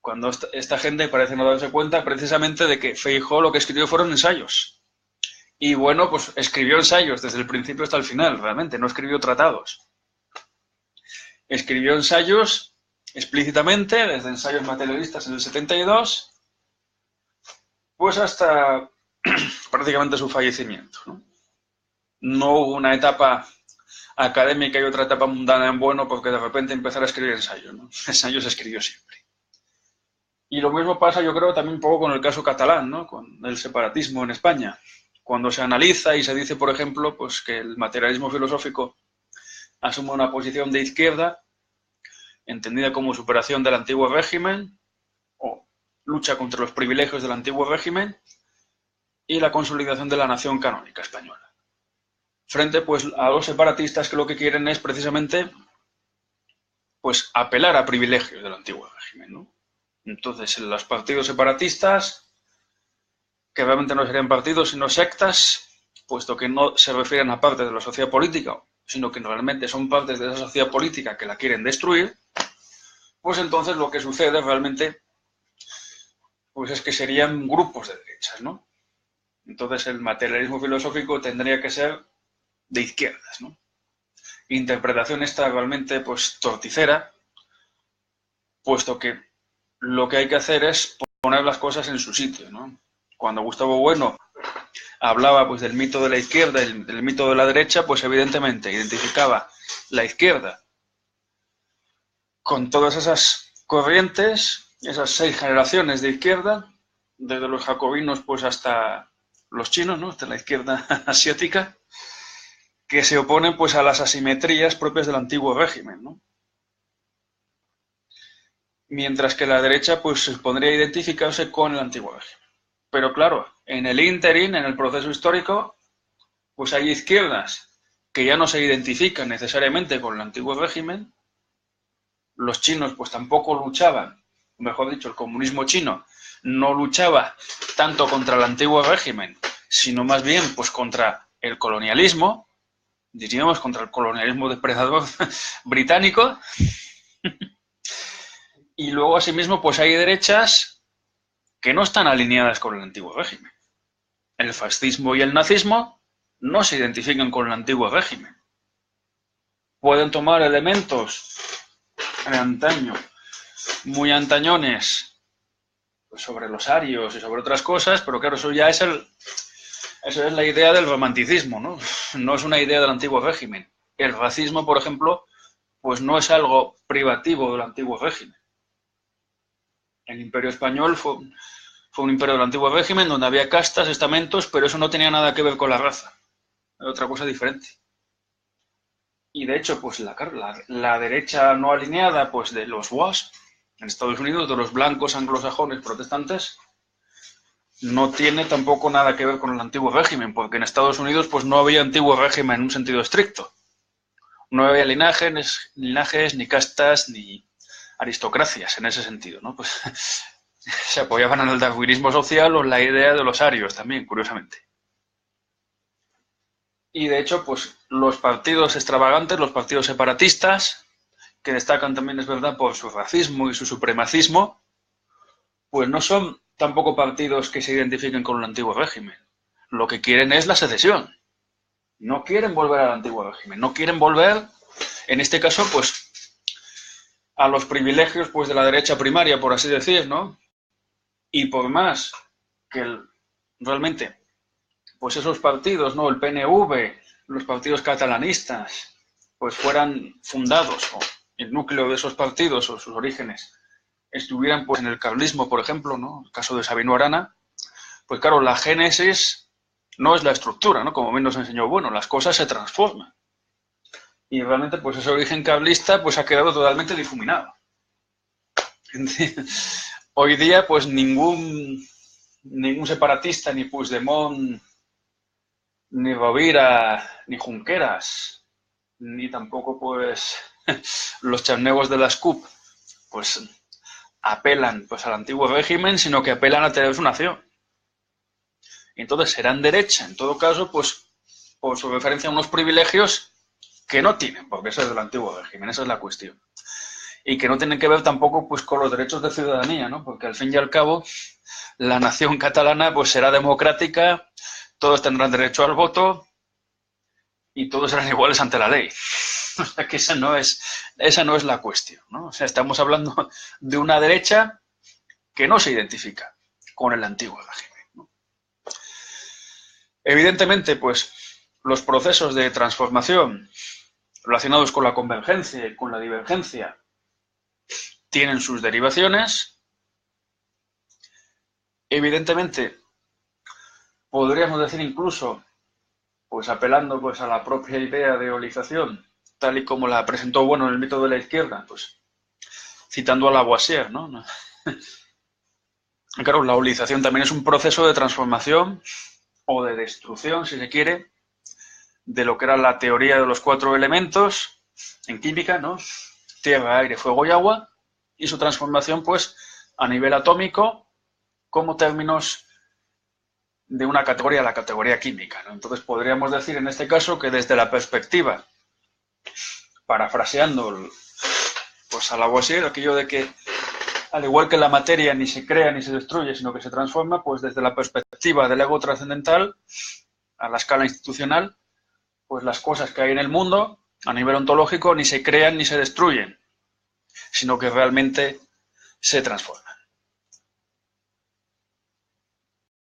Cuando esta gente parece no darse cuenta precisamente de que Feijóo lo que escribió fueron ensayos. Y bueno, pues escribió ensayos desde el principio hasta el final, realmente, no escribió tratados. Escribió ensayos explícitamente, desde ensayos materialistas en el 72, pues hasta prácticamente su fallecimiento, ¿no? No hubo una etapa académica y otra etapa mundana en Bueno porque de repente empezara a escribir ensayos, ¿no? Ensayos escribió siempre. Y lo mismo pasa, yo creo, también un poco con el caso catalán, ¿no? Con el separatismo en España. Cuando se analiza y se dice, por ejemplo, pues que el materialismo filosófico asume una posición de izquierda, entendida como superación del antiguo régimen, o lucha contra los privilegios del antiguo régimen, y la consolidación de la nación canónica española. Frente pues a los separatistas que lo que quieren es precisamente pues apelar a privilegios del antiguo régimen, ¿no? Entonces, los partidos separatistas, que realmente no serían partidos sino sectas, puesto que no se refieren a partes de la sociedad política, sino que realmente son partes de esa sociedad política que la quieren destruir, pues entonces lo que sucede realmente pues es que serían grupos de derechas, ¿no? Entonces el materialismo filosófico tendría que ser de izquierdas, ¿no? Interpretación esta realmente pues torticera, puesto que lo que hay que hacer es poner las cosas en su sitio, ¿no? Cuando Gustavo Bueno hablaba pues del mito de la izquierda y del mito de la derecha, pues evidentemente identificaba la izquierda con todas esas corrientes, esas 6 generaciones de izquierda, desde los jacobinos pues hasta los chinos, ¿no? Hasta la izquierda asiática, que se oponen pues a las asimetrías propias del antiguo régimen, ¿no? Mientras que la derecha pues podría identificarse con el antiguo régimen. Pero claro, en el ínterin, en el proceso histórico, pues hay izquierdas que ya no se identifican necesariamente con el antiguo régimen, los chinos pues tampoco luchaban, mejor dicho, el comunismo chino no luchaba tanto contra el antiguo régimen, sino más bien pues contra el colonialismo, diríamos contra el colonialismo depredador británico. Y luego asimismo pues hay derechas que no están alineadas con el antiguo régimen. El fascismo y el nazismo no se identifican con el antiguo régimen. Pueden tomar elementos de antaño, muy antañones, pues sobre los arios y sobre otras cosas, pero claro, eso ya es eso es la idea del romanticismo, ¿no? No es una idea del antiguo régimen. El racismo, por ejemplo, pues no es algo privativo del antiguo régimen. El Imperio Español fue un imperio del antiguo régimen donde había castas, estamentos, pero eso no tenía nada que ver con la raza. Era otra cosa diferente. Y de hecho, pues la derecha no alineada pues de los WASP en Estados Unidos, de los blancos anglosajones protestantes, no tiene tampoco nada que ver con el antiguo régimen, porque en Estados Unidos pues no había antiguo régimen en un sentido estricto. No había linajes, ni castas, ni aristocracias en ese sentido, ¿no? Pues se apoyaban en el darwinismo social o en la idea de los arios también, curiosamente. Y de hecho, pues los partidos extravagantes, los partidos separatistas, que destacan también, es verdad, por su racismo y su supremacismo, pues no son tampoco partidos que se identifiquen con el antiguo régimen. Lo que quieren es la secesión. No quieren volver al antiguo régimen, no quieren volver, en este caso, pues, a los privilegios pues, de la derecha primaria, por así decir, ¿no? Y por más que realmente, pues esos partidos, ¿no? El PNV, los partidos catalanistas, pues fueran fundados, o el núcleo de esos partidos o sus orígenes estuvieran pues en el carlismo, por ejemplo, ¿no? El caso de Sabino Arana, pues claro, la génesis no es la estructura, ¿no? Como bien nos enseñó, bueno, las cosas se transforman. Y realmente, pues ese origen carlista pues ha quedado totalmente difuminado. Hoy día, pues ningún separatista, ni Puigdemont, ni Rovira, ni Junqueras, ni tampoco, pues, los charnegos de las CUP, pues apelan pues al antiguo régimen, sino que apelan a tener su nación. Y entonces serán derecha, en todo caso, pues por su referencia a unos privilegios que no tienen, porque eso es del antiguo régimen, esa es la cuestión. Y que no tienen que ver tampoco pues con los derechos de ciudadanía, ¿no? Porque al fin y al cabo la nación catalana pues será democrática, todos tendrán derecho al voto y todos serán iguales ante la ley. O sea que esa no es la cuestión, ¿no? O sea, estamos hablando de una derecha que no se identifica con el antiguo régimen, ¿no? Evidentemente, pues los procesos de transformación relacionados con la convergencia y con la divergencia tienen sus derivaciones. Evidentemente, podríamos decir incluso, pues apelando pues a la propia idea de eolización, tal y como la presentó, bueno, en el método de la izquierda, pues citando a Lavoisier, ¿no? Claro, la eolización también es un proceso de transformación o de destrucción, si se quiere, de lo que era la teoría de los 4 elementos en química, ¿no? Tierra, aire, fuego y agua, y su transformación, pues, a nivel atómico, como términos de una categoría a la categoría química, ¿no? Entonces, podríamos decir en este caso que desde la perspectiva, parafraseando pues, a Lavoisier, aquello de que, al igual que la materia ni se crea ni se destruye, sino que se transforma, pues desde la perspectiva del ego trascendental, a la escala institucional, pues las cosas que hay en el mundo, a nivel ontológico, ni se crean ni se destruyen, sino que realmente se transforman.